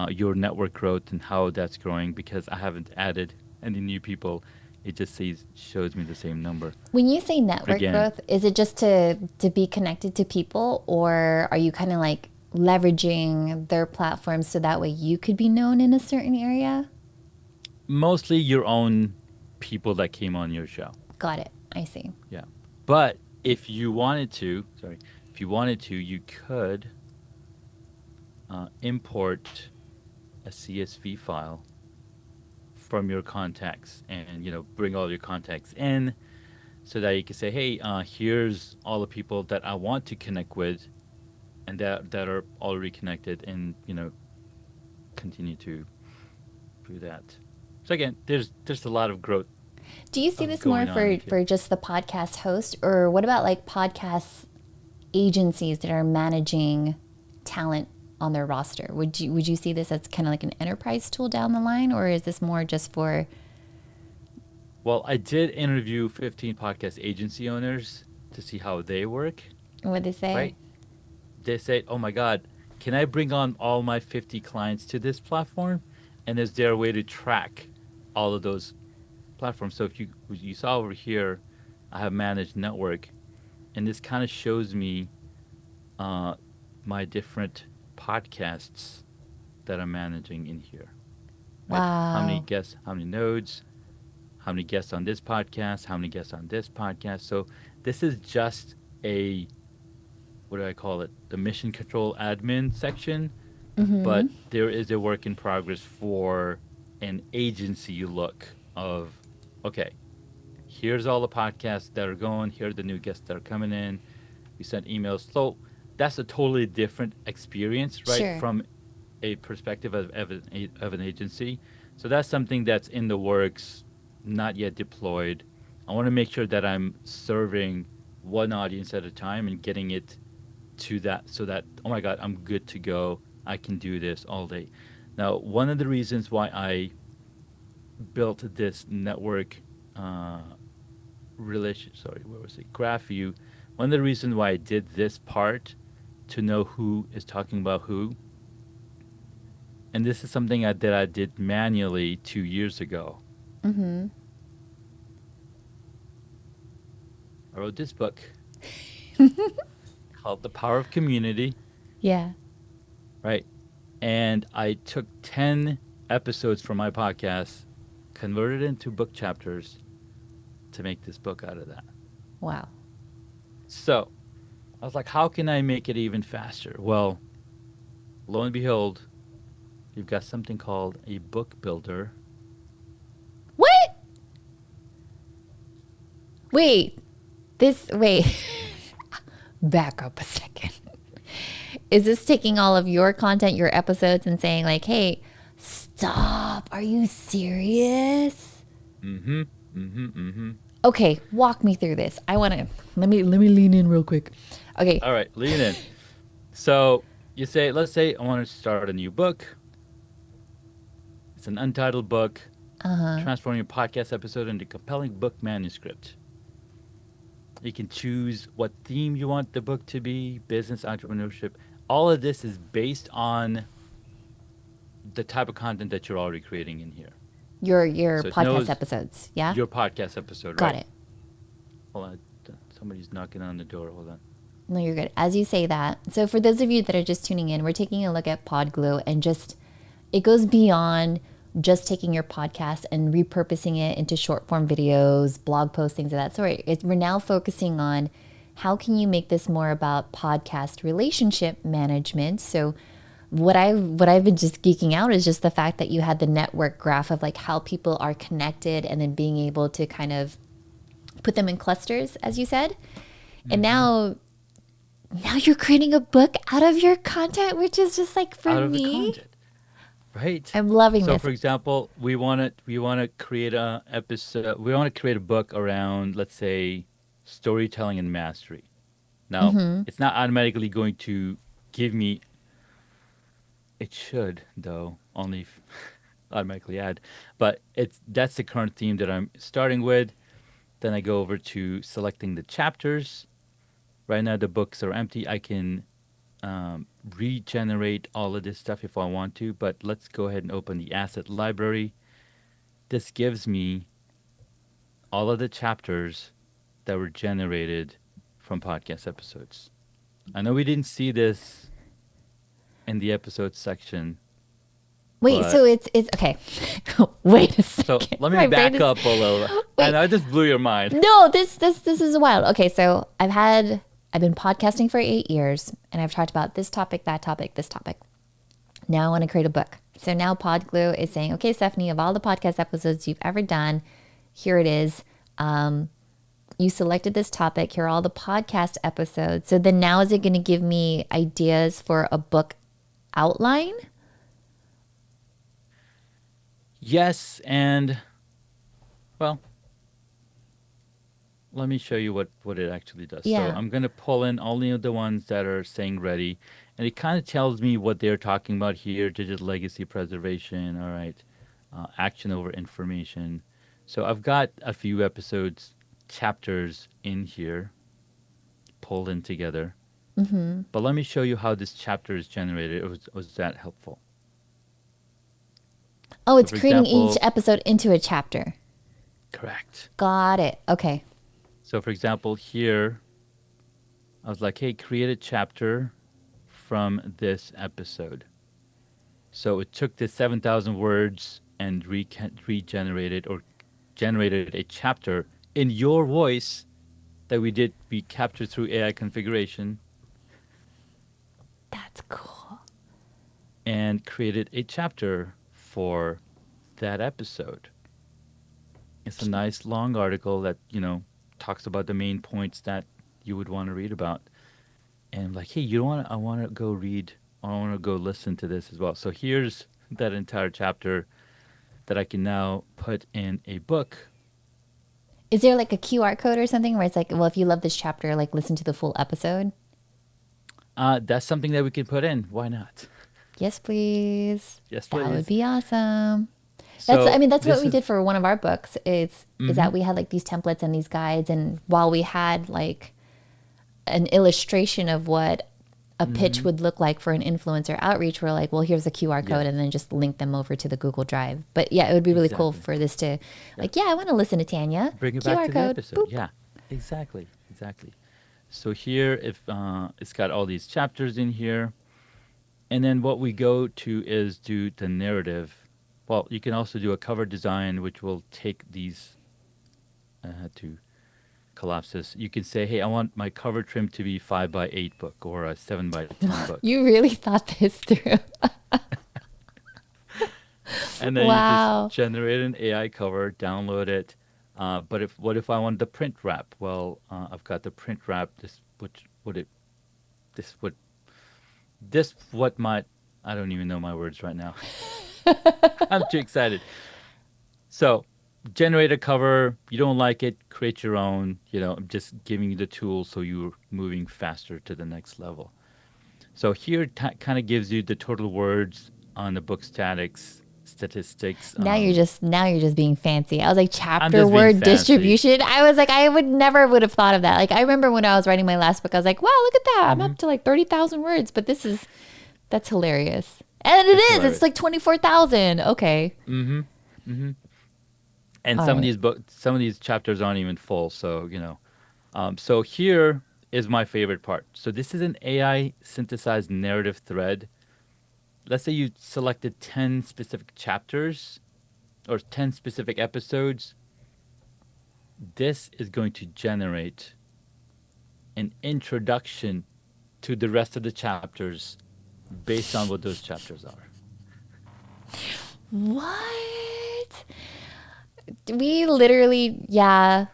your network growth and how that's growing because I haven't added any new people. It just shows me the same number. When you say network Again, growth, is it just to be connected to people, or are you kind of like leveraging their platforms so that way you could be known in a certain area? mostly your own people that came on your show. Got it. I see. Yeah. But if you wanted to, you could import a CSV file from your contacts and, bring all your contacts in so that you can say, hey, here's all the people that I want to connect with and that are already connected and, continue to do that. So again, there's a lot of growth. Do you see this more for just the podcast host, or what about like podcast agencies that are managing talent on their roster? Would you see this as kind of like an enterprise tool down the line, or is this more just for? Well, I did interview 15 podcast agency owners to see how they work. What they say? Right? They say, "Oh my God, can I bring on all my 50 clients to this platform?" And is there a way to track all of those platforms? So if you saw over here, I have managed network, and this kind of shows me my different podcasts that I'm managing in here. Right? Wow. How many guests? How many nodes? How many guests on this podcast? How many guests on this podcast? So this is just a, what do I call it? The mission control admin section. But there is a work in progress for an agency look of, okay, here's all the podcasts that are going. Here are the new guests that are coming in. We sent emails. So that's a totally different experience, right? Sure. From a perspective of an agency. So that's something that's in the works, not yet deployed. I want to make sure that I'm serving one audience at a time and getting it to that so that, oh my God, I'm good to go. I can do this all day. Now, one of the reasons why I built this network graph view, one of the reasons why I did this part to know who is talking about who, and this is something that I did manually 2 years ago. Mm-hmm. I wrote this book called The Power of Community. Yeah. Right. And I took 10 episodes from my podcast, converted into book chapters to make this book out of that. Wow. So I was like, how can I make it even faster? Well, lo and behold, you've got something called a book builder. What? Wait. Back up a second. Is this taking all of your content, your episodes, and saying like, hey, stop. Are you serious? Mm-hmm. Mm-hmm. Mm-hmm. Okay, walk me through this. Let me lean in real quick. Okay. All right, lean in. So you say, let's say I want to start a new book. It's an untitled book. Transforming your podcast episode into compelling book manuscript. You can choose what theme you want the book to be, business, entrepreneurship. All of this is based on the type of content that you're already creating in here. Your So podcast episodes, yeah? Your podcast episode, Got right? it. Hold on. Somebody's knocking on the door. Hold on. No, you're good. As you say that, so for those of you that are just tuning in, we're taking a look at PodGlue, and it goes beyond just taking your podcast and repurposing it into short form videos, blog postings of that sort. We're now focusing on how can you make this more about podcast relationship management. So what I've been just geeking out is just the fact that you had the network graph of like how people are connected and then being able to kind of put them in clusters, as you said. And now you're creating a book out of your content, which is just like for Out of me. the content. Right. I'm loving So this. for example, we want to create a episode. We want to create a book around, let's say, storytelling and mastery. Now, it's not automatically going to give me. It should, though, only automatically add. But that's the current theme that I'm starting with. Then I go over to selecting the chapters. Right now the books are empty. I can regenerate all of this stuff if I want to, but let's go ahead and open the asset library. This gives me all of the chapters that were generated from podcast episodes. I know we didn't see this in the episodes section. Wait, but- so it's okay. Wait a So second. let me My brain back is- up a little. Wait. I know I just blew your mind. No, this is wild. Okay, so I've been podcasting for 8 years, and I've talked about this topic, that topic, this topic. Now I want to create a book. So now PodGlue is saying, okay, Stephanie, of all the podcast episodes you've ever done, here it is. You selected this topic. Here are all the podcast episodes. So then now is it going to give me ideas for a book outline? Yes, and well, let me show you what it actually does. Yeah. So I'm going to pull in only the ones that are saying ready, and it kind of tells me what they're talking about here: digital legacy preservation. All right, action over information. So I've got a few episodes, chapters in here, pulled in together. Mm-hmm. But let me show you how this chapter is generated. Was that helpful? Oh, it's for creating example- each episode into a chapter. Correct. Got it. Okay. So, for example, here, I was like, hey, create a chapter from this episode. So it took the 7,000 words and regenerated or generated a chapter in your voice that we captured through AI configuration That's cool. and created a chapter for that episode. It's a nice long article that, talks about the main points that you would want to read about. And I'm like, hey, I want to go read, or I want to go listen to this as well. So here's that entire chapter that I can now put in a book. Is there like a QR code or something where it's like, well, if you love this chapter, like listen to the full episode? That's something that we can put in. Why not? Yes, please. Yes, That would please. be awesome. So That's what this we is- did for one of our books. Is that we had like these templates and these guides, and while we had like an illustration of what a pitch would look like for an influencer outreach, we're like, well, here's a QR code, Yeah. and then just link them over to the Google Drive. But yeah, it would be really cool Exactly. for this to, like, yeah, I want to listen to Tanya. Bring it QR back to the code. episode. Boop. Yeah, exactly. So here, if it's got all these chapters in here, and then what we go to is do the narrative. Well, you can also do a cover design, which will take these. I had to collapse this. You can say, hey, I want my cover trim to be 5x8 book or a 7x10 book, You really thought this through. and then you Wow. just generate an AI cover, download it. But what if I want the print wrap? Well, I've got the print wrap. I don't even know my words right now. I'm too excited. So, generate a cover. You don't like it, create your own. I'm just giving you the tools so you're moving faster to the next level. So here it kind of gives you the total words on the book statistics. Now you're just being fancy. I was like, chapter just being word fancy. distribution. I was like, I never would have thought of that. Like, I remember when I was writing my last book, I was like, wow, look at that. I'm up to like 30,000 words, but that's hilarious. And It's it's hilarious. like 24,000. Okay. And All some right. of these chapters aren't even full. So so here is my favorite part. So this is an AI synthesized narrative thread. Let's say you selected 10 specific chapters or 10 specific episodes. This is going to generate an introduction to the rest of the chapters based on what those chapters are. What? We literally, yeah.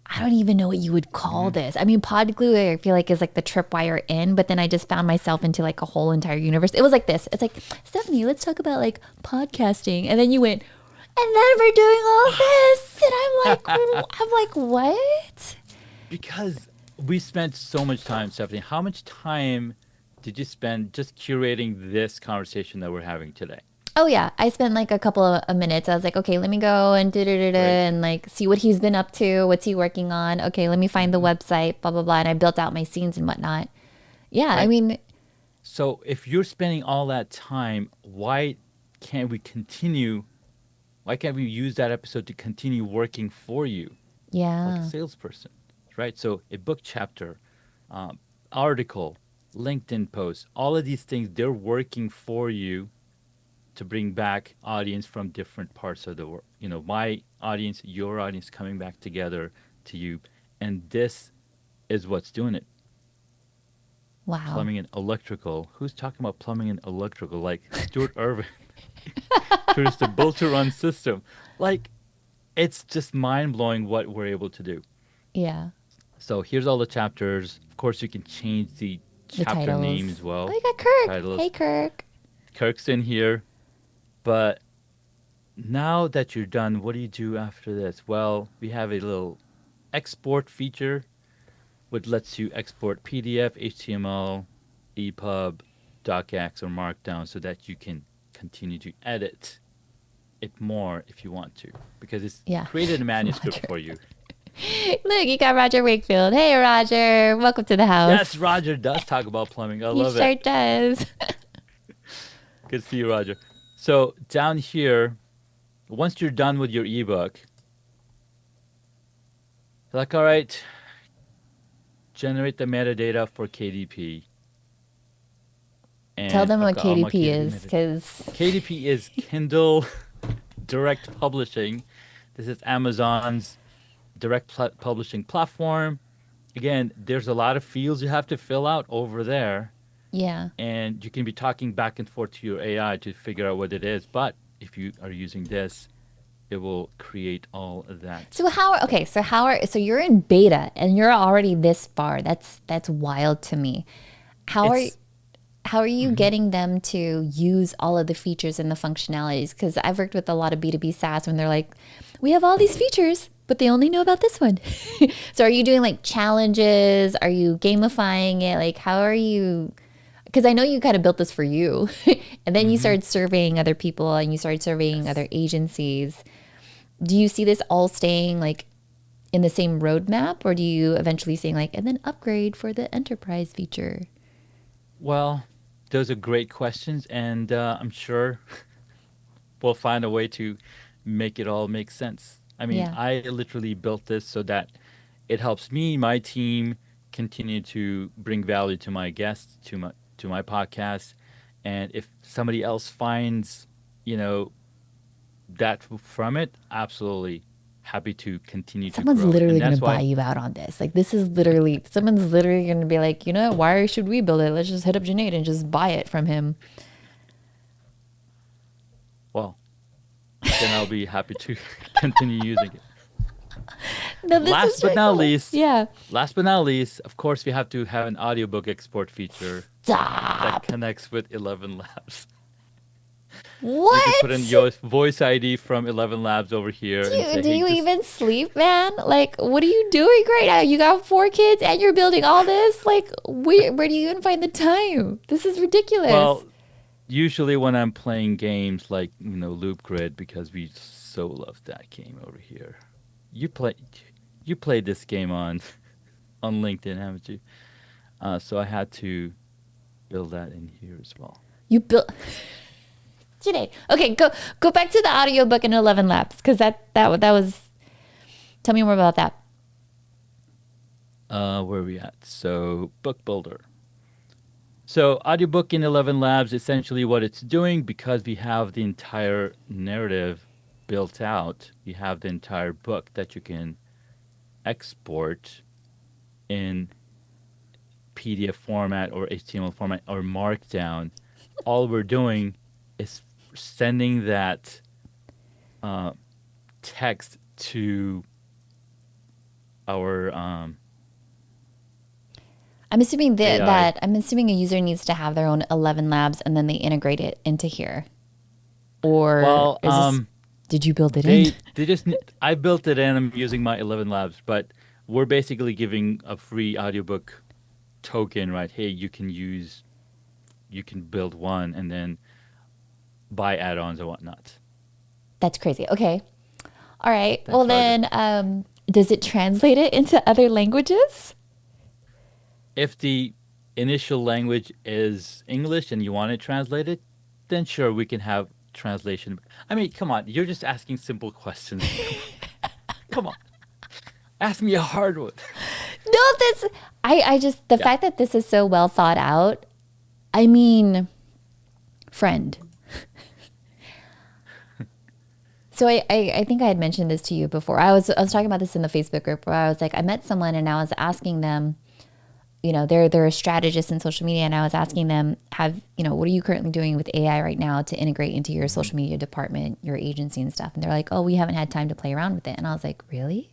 I don't even know what you would call this. I mean, PodGlue, I feel like is like the tripwire in, but then I just found myself into like a whole entire universe. It was like this. It's like, Stephanie, let's talk about like podcasting. And then you went, and then we're doing all this. And I'm like, what? Because we spent so much time, Stephanie. How much time did you spend just curating this conversation that we're having today? Oh yeah, I spent like a couple of minutes. I was like, okay, let me go and Right. and like see what he's been up to, what's he working on. Okay, let me find the Hmm. website, blah blah blah, and I built out my scenes and whatnot. Yeah, I Right. mean, So if you're spending all that time, why can't we continue? Why can't we use that episode to continue working for you like a yeah, salesperson? Right. So a book chapter, um, article, LinkedIn post, all of these things, they're working for you to bring back audience from different parts of the world. My audience, your audience coming back together to you. And this is what's doing it. wow, Plumbing and electrical. Who's talking about plumbing and electrical? Like Stuart Irving creates the built to run system. Like, it's just mind blowing what we're able to do. yeah. So here's all the chapters. Of course, you can change the The chapter name titles. as Oh, well. you got Kirk. Hey, Titles. Kirk. Kirk's in here. But now that you're done, what do you do after this? Well, we have a little export feature which lets you export PDF, HTML, EPUB, docx, or Markdown so that you can continue to edit it more if you want to, because it's Yeah, created a manuscript Roger. for you. Look, you got Roger Wakefield. Hey, Roger. Welcome to the Yes, house. Roger does talk about plumbing. I He love it. sure does. Good to see you, Roger. So down here, once you're done with your ebook, you're like, all right, generate the metadata for KDP. Tell And them I've what got all my KDP KDP is, metadata. because KDP is Kindle Direct Publishing. This is Amazon's publishing platform. Again, there's a lot of fields you have to fill out over there, yeah. and you can be talking back and forth to your AI to figure out what it is. But if you are using this, it will create all of that. So so you're in beta and you're already this far. That's wild to me. How are It's how are you mhm. getting them to use all of the features and the functionalities? Because I've worked with a lot of B2B SaaS when they're like, we have all these features, but they only know about this one. So are you doing like challenges? Are you gamifying it? Like, how are you? Because I know you kind of built this for you, and then you Mhm. started surveying other people and you started surveying Yes. other agencies. Do you see this all staying like in the same roadmap, or do you eventually saying like, and then upgrade for the enterprise feature? Well, those are great questions, and I'm sure we'll find a way to make it all make sense. I mean, Yeah. I literally built this so that it helps me, my team, continue to bring value to my guests, to my podcast, and if somebody else finds, you know, that from it, absolutely happy to continue to Someone's grow it, and literally going to that's buy why. you out on this. Like, this is literally, someone's literally going to be like, you know, why should we build it? Let's just hit up Junaid and just buy it from him. Well, then I'll be happy to continue using it. No, this Last is but really not cool. least, Yeah. last but not least, of course, we have to have an audiobook export feature that Stop. connects with 11 Labs. You could put in What? your voice ID from 11 Labs over here and say, Do hey, you just, even sleep, man? Like, what are you doing right now? You got 4 kids and you're building all this? Like, where do you even find the time? This is ridiculous. well, usually when I'm playing games like, Loop Grid, because we so love that game over here. You play, you played this game on on LinkedIn, haven't you? So I had to build that in here as well. You built. Today. Okay, go back to the audiobook in 11 Labs, because that was. Tell me more about that. Where are we at? So, Book Builder. So, audiobook in 11 Labs, essentially what it's doing, because we have the entire narrative built out, we have the entire book that you can export in PDF format or HTML format or Markdown. All we're doing is sending that text to our I'm assuming AI. I'm assuming a user needs to have their own 11 Labs and then they integrate it into here. Or Well, is this? Did you build it in? they just I built it and I'm using my 11 Labs, but we're basically giving a free audiobook token, right? Hey, you can build one, and then buy add-ons and whatnot. That's crazy. Okay. All right. That's Well, hard. then, does it translate it into other languages? If the initial language is English and you want it translated, then sure, we can have translation. I mean, come on, you're just asking simple questions. Come on, ask me a hard one. No, I just, the Yeah. fact that this is so well thought out, I mean, friend. So I think I had mentioned this to you before. I was talking about this in the Facebook group where I was like, I met someone and I was asking them, they're a strategist in social media, and I was asking them, what are you currently doing with AI right now to integrate into your social media department, your agency and stuff? And they're like, oh, we haven't had time to play around with it. And I was like, really?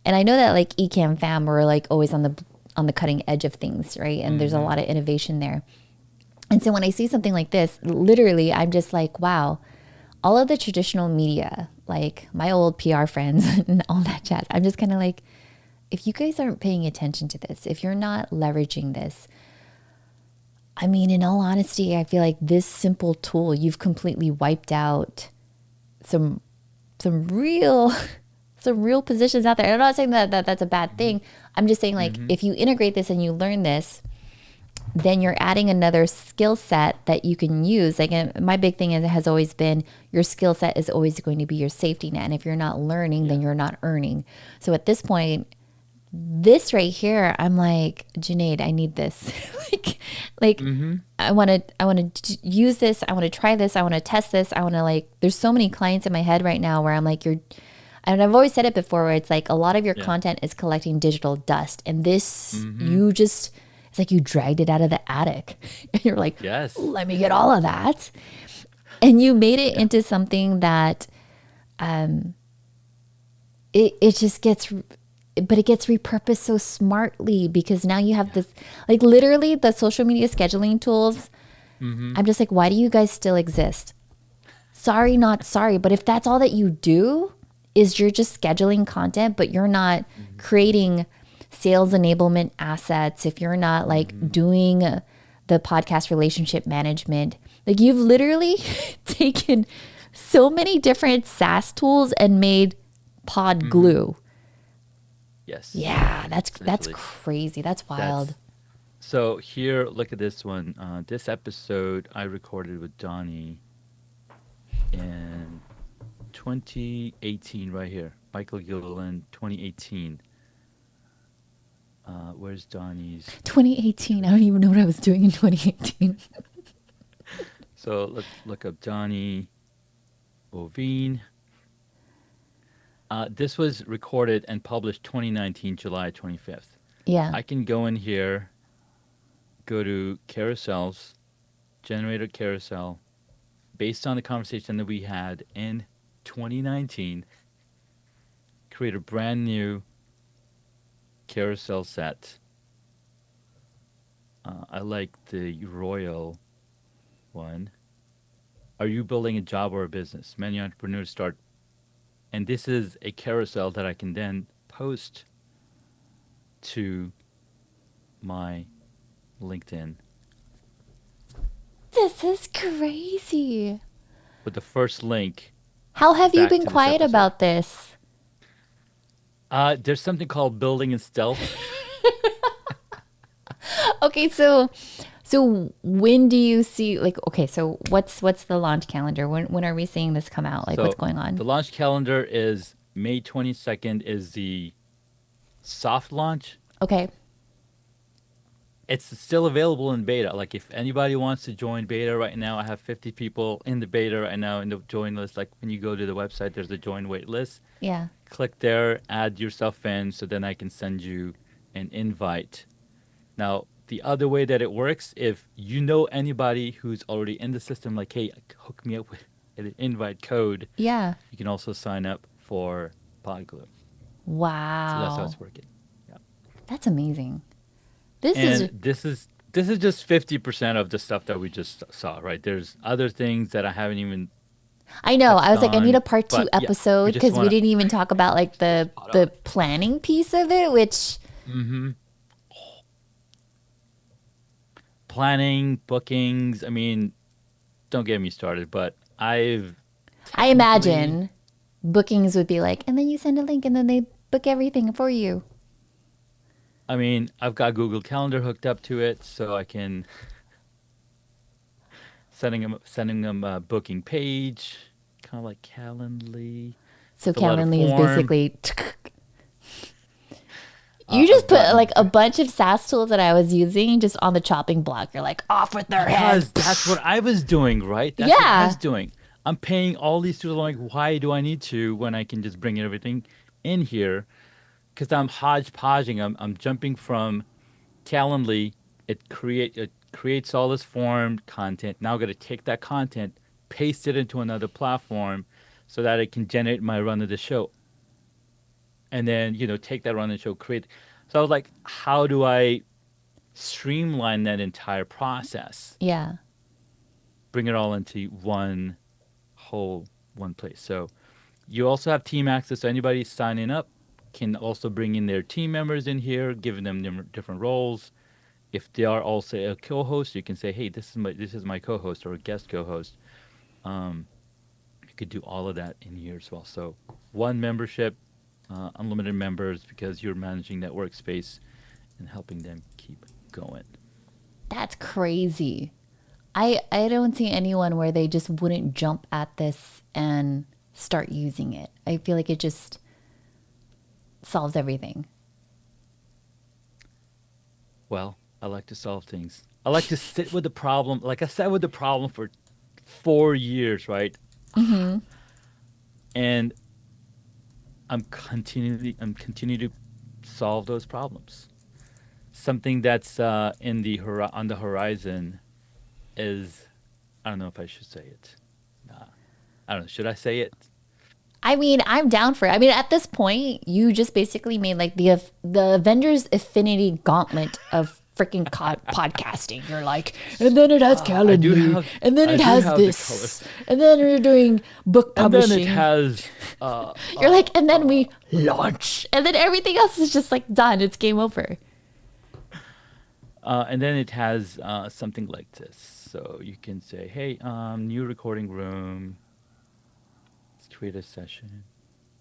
And I know that like Ecamm Fam, we're like always on the cutting edge of things, right? And there's a lot of innovation there. And so when I see something like this, literally, I'm just like, wow, all of the traditional media, like my old PR friends and all that jazz, I'm just kind of like, if you guys aren't paying attention to this, if you're not leveraging this, I mean, in all honesty, I feel like this simple tool, you've completely wiped out some real some real positions out there. And I'm not saying that that's a bad thing. I'm just saying like if you integrate this and you learn this, then you're adding another skill set that you can use. Like, and my big thing has always been your skill set is always going to be your safety net. And if you're not learning, then you're not earning. So at this point, this right here, I'm like, Junaid, I need this. I want to use this. I want to try this. I want to test this. I want to like, there's so many clients in my head right now where I'm like, and I've always said it before where it's like a lot of your content is collecting digital dust. And this, it's like you dragged it out of the attic. And you're like, Yes. let me get all of that. And you made it into something that it just gets, but it gets repurposed so smartly because now you have this, like literally the social media scheduling tools. I'm just like, why do you guys still exist? Sorry, not sorry. But if that's all that you do is you're just scheduling content, but you're not creating sales enablement assets, if you're not like doing the podcast relationship management, like you've literally taken so many different SaaS tools and made PodGlue. Yes. Yeah, that's Essentially. crazy. That's wild. So here, look at this one. This episode I recorded with Donnie in 2018, right here. Michael Gilliland, 2018. Where's Donnie's? 2018. I don't even know what I was doing in 2018. So let's look up Donnie Bovine. This was recorded and published 2019, July 25th. Yeah. I can go in here, go to carousels, generate a carousel based on the conversation that we had in 2019, create a brand new carousel set. I like the royal one. Are you building a job or a business? Many entrepreneurs start. And this is a carousel that I can then post to my LinkedIn. This is crazy. With the first link. How have you Back been to this quiet episode. about this? There's something called building in stealth. Okay, so when do you see like okay, so what's the launch calendar? When are we seeing this come out? Like So what's going on? The launch calendar is May 22nd is the soft launch. Okay. It's still available in beta. Like if anybody wants to join beta right now, I have 50 people in the beta right now in the join list. Like when you go to the website, there's a join wait list. Yeah. Click there, add yourself in, so then I can send you an invite. Now, the other way that it works, if you know anybody who's already in the system, like, hey, hook me up with an invite code, Yeah. you can also sign up for PodGlue. Wow. So that's how it's working. Yeah. That's amazing. This And is this is just 50% of the stuff that we just saw, right? There's other things that I haven't even. I know. I was like, I need a on, part 2 but yeah, we episode just because we wanna- didn't even talk about like the planning piece of it, which Planning, bookings. I mean, don't get me started, but I've I imagine bookings would be like, and then you send a link and then they book everything for you. I mean, I've got Google Calendar hooked up to it, so I can sending them a booking page, kind of like Calendly. So Fill out a Calendly is form. basically. You just I've put gotten- like a bunch of SaaS tools that I was using just on the chopping block. You're like, off with their heads. Because that's what I was doing, right? That's what I Yeah. was doing. I'm paying all these tools. I'm like, why do I need to when I can just bring everything in here? Because I'm hodgepodging. I'm jumping from Calendly. It creates all this form content. Now I'm going to take that content, paste it into another platform so that it can generate my run of the show. And then, take that run of the show, create. So I was like, how do I streamline that entire process? Yeah. Bring it all into one place. So you also have team access. So anybody signing up can also bring in their team members in here, giving them different roles. If they are also a co-host, you can say, "Hey, this is my co-host or a guest co-host." You could do all of that in here as well. So one membership, unlimited members, because you're managing that workspace and helping them keep going. That's crazy. I don't see anyone where they just wouldn't jump at this and start using it. I feel like it just solves everything. Well, I like to solve things. I like to sit with the problem. Like I sat with the problem for 4 years, right? Mm-hmm. And I'm continuing to solve those problems. Something that's on the horizon is, I don't know if I should say it. I don't know. Should I say it? I mean, I'm down for it. I mean, at this point, you just basically made like the Avengers Affinity Gauntlet of freaking podcasting. You're like, and then it has Calendly, and then it has this, and then you're doing book And publishing. then it has. You're like, and then we launch, and then everything else is just like done. It's game over. And then it has something like this. So you can say, hey, new recording room. Let's create a session.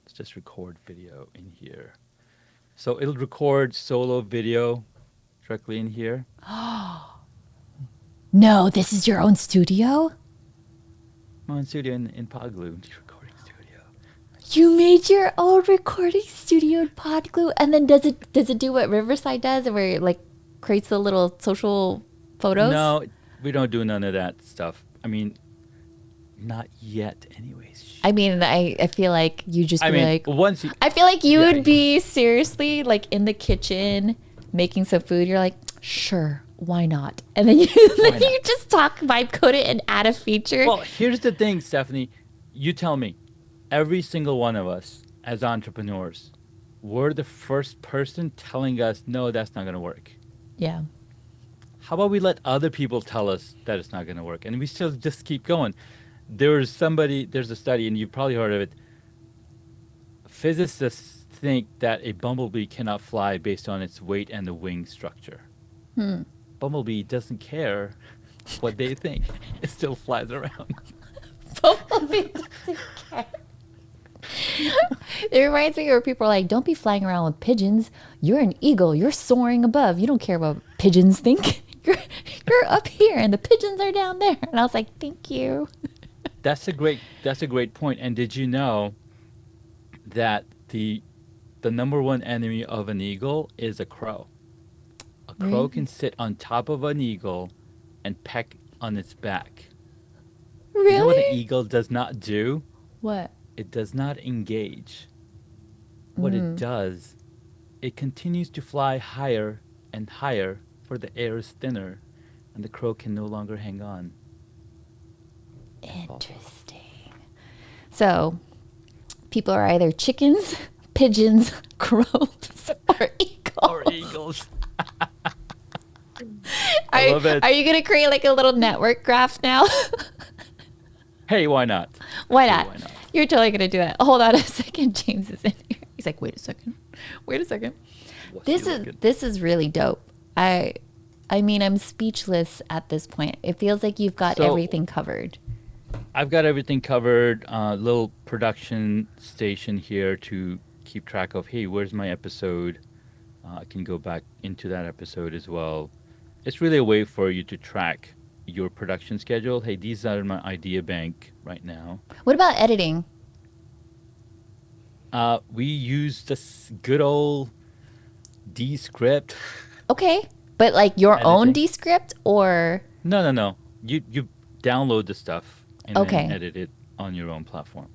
Let's just record video in here. So it'll record solo video directly in here. No, this is your own studio? I'm on studio in PodGlue, recording studio. You made your own recording studio in PodGlue, and then does it do what Riverside does, where it like creates the little social photos? No, we don't do none of that stuff. I mean, not yet, anyways. I mean, I feel like you just be like, once you, I feel like you Yeah. would be seriously like in the kitchen making some food. You're like, sure, why not? And then you not? just vibe code it and add a feature. well, here's the thing, Stephanie. You tell me, every single one of us as entrepreneurs, we're the first person telling us, no, that's not going to work. Yeah. How about we let other people tell us that it's not going to work, and we still just keep going? There's a study, and you've probably heard of it. Physicists think that a bumblebee cannot fly based on its weight and the wing structure. Bumblebee doesn't care what they think. It still flies around. Bumblebee doesn't care. It reminds me where people are like, don't be flying around with pigeons. You're an eagle. You're soaring above. You don't care what pigeons think. You're up here and the pigeons are down there. And I was like, thank you. That's a great point. And did you know that the number one enemy of an eagle is a crow? A crow Really? can sit on top of an eagle and peck on its back. Really? You know what an eagle does not do? What? It does not engage. What it does, it continues to fly higher and higher, for the air is thinner and the crow can no longer hang on. Interesting. So, people are either chickens, pigeons, crows, or eagles. Or eagles. Are, love it. are you going to create like a little network graph now? Hey, why not? Why Hey, not? why not? You're totally going to do that. Hold on a second. James is in here. He's like, wait a second. Wait a second. What's This he is looking? this is really dope. I I mean, I'm speechless at this point. It feels like you've got So- everything covered. I've got everything covered. Little production station here to keep track of. Hey, where's my episode? I can go back into that episode as well. It's really a way for you to track your production schedule. Hey, these are my idea bank right now. What about editing? We use this good old Descript. Okay. But like your own Editing. Descript or No. You download the stuff and Okay. then edit it on your own platform.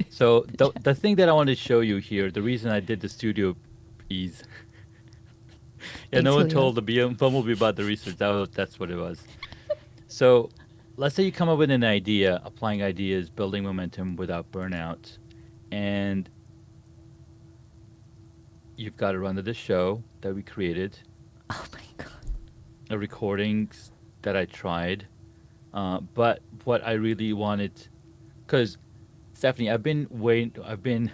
So the thing that I want to show you here, the reason I did the studio is, yeah, no one Thanks, told the Bumblebee about the research. That's what it was. So let's say you come up with an idea, applying ideas, building momentum without burnout, and you've got to run to the show that we created, oh my god. the recordings that I tried. But what I really wanted, because Stephanie, I've been waiting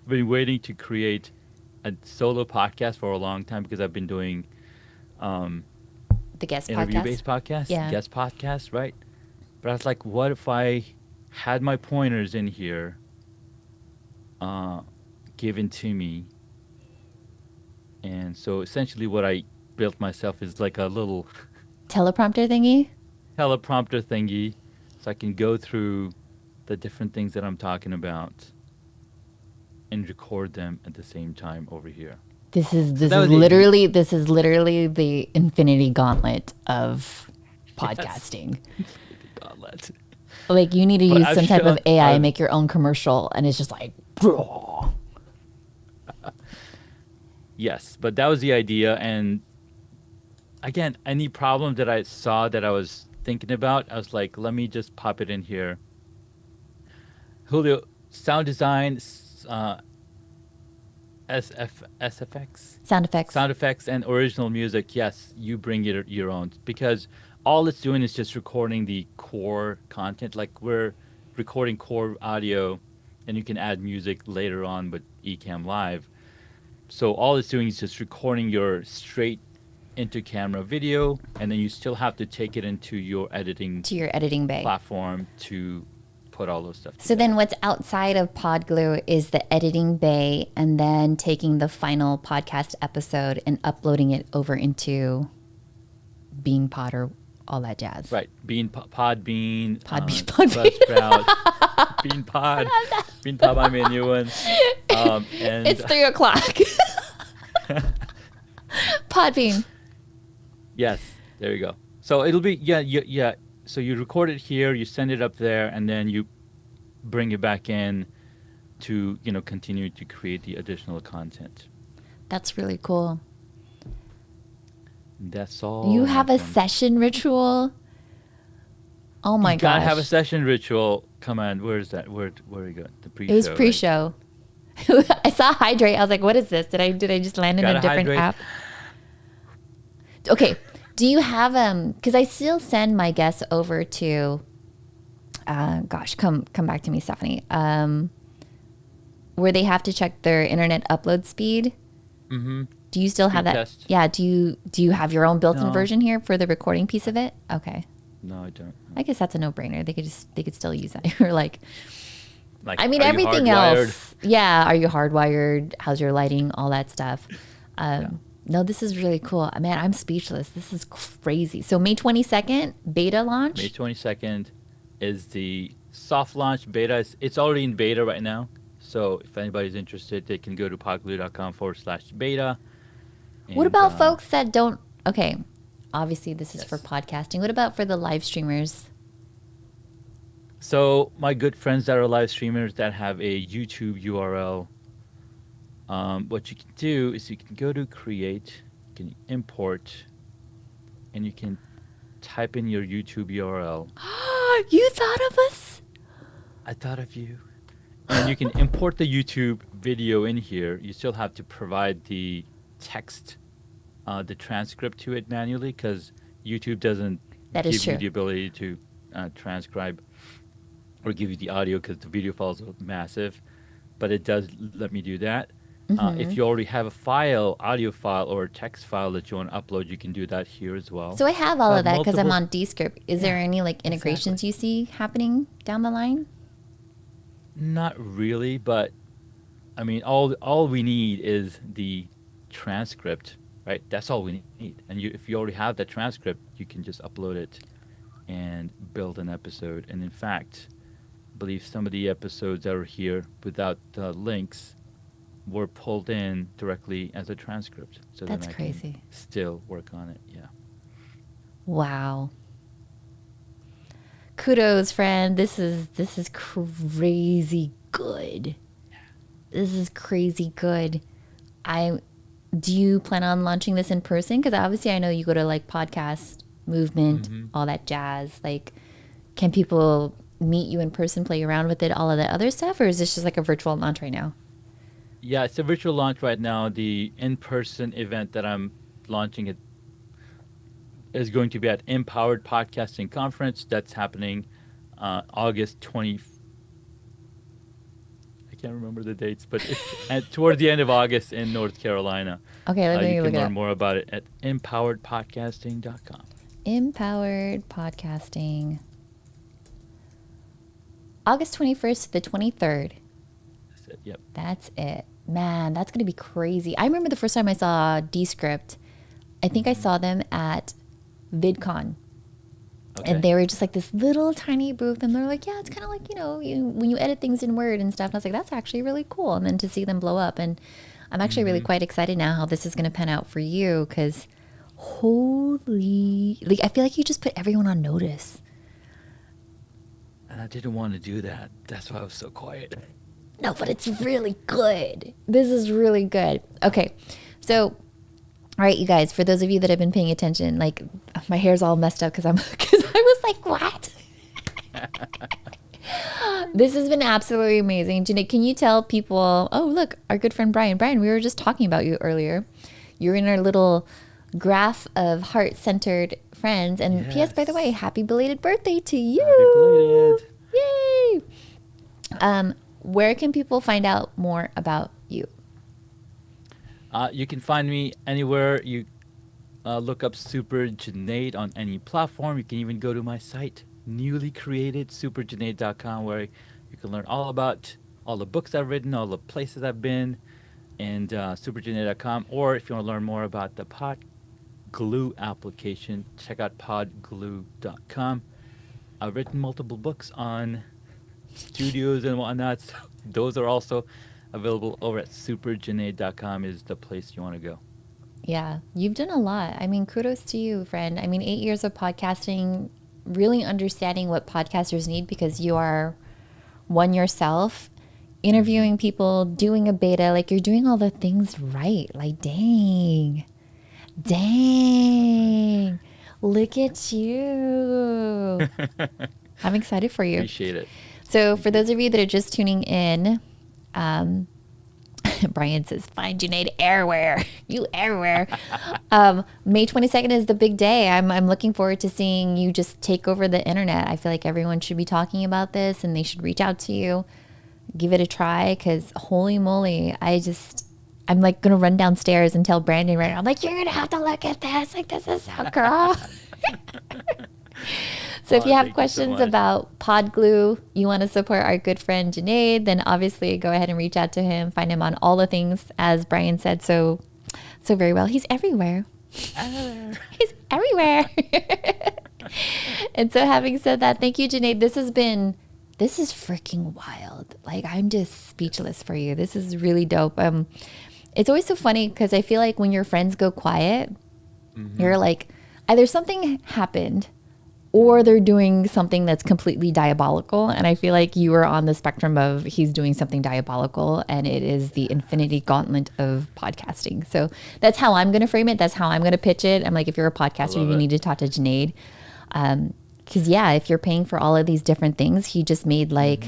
to create a solo podcast for a long time because I've been doing The guest podcast. interview-based podcasts, Yeah. guest podcasts, right? But I was like, what if I had my pointers in here, given to me? And so essentially, what I built myself is like a little Teleprompter thingy? teleprompter thingy, so I can go through the different things that I'm talking about and record them at the same time over here. This is that was it. literally the infinity gauntlet of podcasting. Gauntlet. Like you need to But use I've some type of shown- AI, I've- make your own commercial, and it's just like, "Bro." Yes, but that was the idea. And again, any problem that I saw that I was thinking about, I was like, let me just pop it in here. Julio, sound design, SFX, Sound effects. sound effects, and original music. Yes, you bring it your own, because all it's doing is just recording the core content. Like we're recording core audio, and you can add music later on with Ecamm Live. So all it's doing is just recording your straight into camera video, and then you still have to take it into your editing to your editing bay. platform to put all those stuff So then what's outside of PodGlue is the editing bay and then taking the final podcast episode and uploading it over into BeanPod or all that jazz. right, Podbean, Podbean. Buzzsprout, BeanPod, BeanPod, I made a new one, and It's 3:00. Podbean. yes, there you go. So it'll be yeah. So you record it here, you send it up there, and then you bring it back in to continue to create the additional content. That's really cool. That's all. You have a my friend. session ritual? Oh my You gotta gosh. have a session ritual. Come on, where is that? Where we go? The pre-show. It was right? pre-show. I saw hydrate. I was like, what is this? Did I just land in a Gotta different hydrate. app? Okay. Do you have because I still send my guests over to come back to me, Stephanie. Where they have to check their internet upload speed. Mm-hmm. Do you still have Speed that? test. Yeah. Do you have your own built-in No. version here for the recording piece of it? Okay. No, I don't. I guess that's a no-brainer. They could still use that. Or like, Like, I mean, are you everything hardwired? else. Yeah. Are you hardwired? How's your lighting? All that stuff. No, this is really cool. Man, I'm speechless. This is crazy. So May 22nd, beta launch. May 22nd is the soft launch beta. It's already in beta right now. So if anybody's interested, they can go to podglue.com/beta. What And, about folks that don't? Okay, obviously this is for podcasting. What about for the live streamers? So my good friends that are live streamers that have a YouTube URL, what you can do is you can go to create, you can import, and you can type in your YouTube URL. You thought of us? I thought of you. And you can import the YouTube video in here. You still have to provide the text, the transcript to it manually, because YouTube doesn't That is give true. you the ability to transcribe or give you the audio because the video files are massive. But it does let me do that. If you already have a file, audio file or text file that you want to upload, you can do that here as well. So I have all of that because I'm multiple- on Descript. Is there any like integrations you see happening down the line? Not really, but I mean, all we need is the transcript, right? That's all we need. And if you already have that transcript, you can just upload it and build an episode. And in fact, I believe some of the episodes that are here without the links were pulled in directly as a transcript. So That's then I crazy. can still work on it. Yeah. Wow. Kudos, friend. This is crazy good. This is crazy good. Do you plan on launching this in person? Because obviously I know you go to like podcast movement, all that jazz. Like, can people meet you in person, play around with it, all of that other stuff? Or is this just like a virtual launch right now? Yeah, it's a virtual launch right now. The in-person event that I'm launching it is going to be at Empowered Podcasting Conference. That's happening August 20. I can't remember the dates, but it's toward the end of August in North Carolina. Okay, let me you look can it learn up. more about it at empoweredpodcasting.com. Empowered Podcasting. August 21st to the 23rd. That's it. Yep. That's it. Man, that's going to be crazy. I remember the first time I saw Descript, I think I saw them at VidCon. Okay. And they were just like this little tiny booth. And they're like, yeah, it's kind of like, when you edit things in Word and stuff. And I was like, that's actually really cool. And then to see them blow up. And I'm actually really quite excited now how this is going to pan out for you. Because holy, like, I feel like you just put everyone on notice. And I didn't want to do that. That's why I was so quiet. No, but it's really good. This is really good. Okay. So, all right, you guys, for those of you that have been paying attention, like my hair's all messed up because I was like, what? This has been absolutely amazing. Junaid, can you tell people, oh, look, our good friend Brian. Brian, we were just talking about you earlier. You're in our little graph of heart-centered friends. And P.S., by the way, happy belated birthday to you. Happy belated. Yay! Where can people find out more about you? You can find me anywhere. You look up Super Junaid on any platform. You can even go to my site, newly created superjunaid.com, where you can learn all about all the books I've written, all the places I've been, and superjunaid.com. Or if you want to learn more about the PodGlue application, check out podglue.com. I've written multiple books on studios and whatnot. So those are also available over at superjunaid.com is the place you want to go. Yeah, you've done a lot. I mean, kudos to you, friend. I mean, 8 years of podcasting, really understanding what podcasters need because you are one yourself, interviewing people, doing a beta, like you're doing all the things right. Like, dang, look at you. I'm excited for you. Appreciate it. So for those of you that are just tuning in, Brian says, find Junaid everywhere. You everywhere. May 22nd is the big day. I'm looking forward to seeing you just take over the internet. I feel like everyone should be talking about this and they should reach out to you. Give it a try because holy moly, I'm like going to run downstairs and tell Brandon right now. I'm like, you're going to have to look at this. Like, this is so girl. So if you have questions about PodGlue, you want to support our good friend Junaid, then obviously go ahead and reach out to him. Find him on all the things, as Brian said so very well. He's everywhere. He's everywhere. And so having said that, thank you, Junaid. This is freaking wild. Like, I'm just speechless for you. This is really dope. It's always so funny because I feel like when your friends go quiet, you're like, either something happened or they're doing something that's completely diabolical. And I feel like you are on the spectrum of he's doing something diabolical and it is the infinity gauntlet of podcasting. So that's how I'm going to frame it. That's how I'm going to pitch it. I'm like, if you're a podcaster, you need to talk to Junaid. Because if you're paying for all of these different things, he just made like,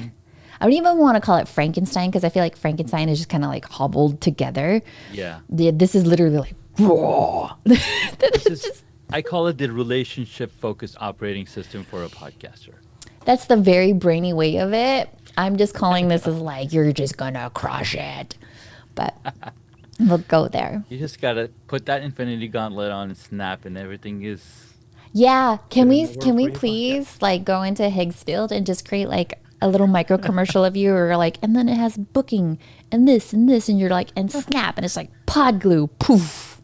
I don't even want to call it Frankenstein because I feel like Frankenstein is just kind of like hobbled together. Yeah. This is literally like, raw. I call it the relationship-focused operating system for a podcaster. That's the very brainy way of it. I'm just calling this as like, you're just going to crush it. but we'll go there. You just gotta put that infinity gauntlet on and snap, and everything is. Yeah, can Put in we the work can for we your podcast. please like go into Higgsfield and just create like a little micro commercial of you, or like, and then it has booking and this, and you're like, and snap, and it's like PodGlue, poof,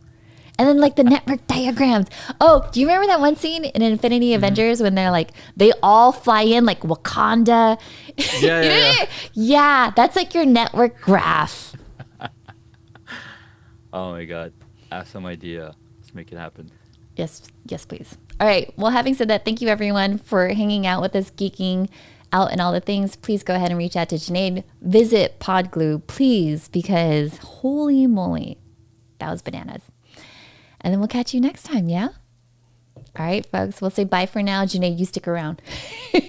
and then like the network diagrams. Oh, do you remember that one scene in Infinity Avengers when they're like they all fly in like Wakanda? Yeah. Yeah, that's like your network graph. Oh my god. I have some idea. Let's make it happen. Yes, please. All right. Well, having said that, thank you everyone for hanging out with us, geeking out and all the things. Please go ahead and reach out to Junaid. Visit PodGlue, please, because holy moly, that was bananas. And then we'll catch you next time, yeah? All right, folks. We'll say bye for now. Junaid, you stick around.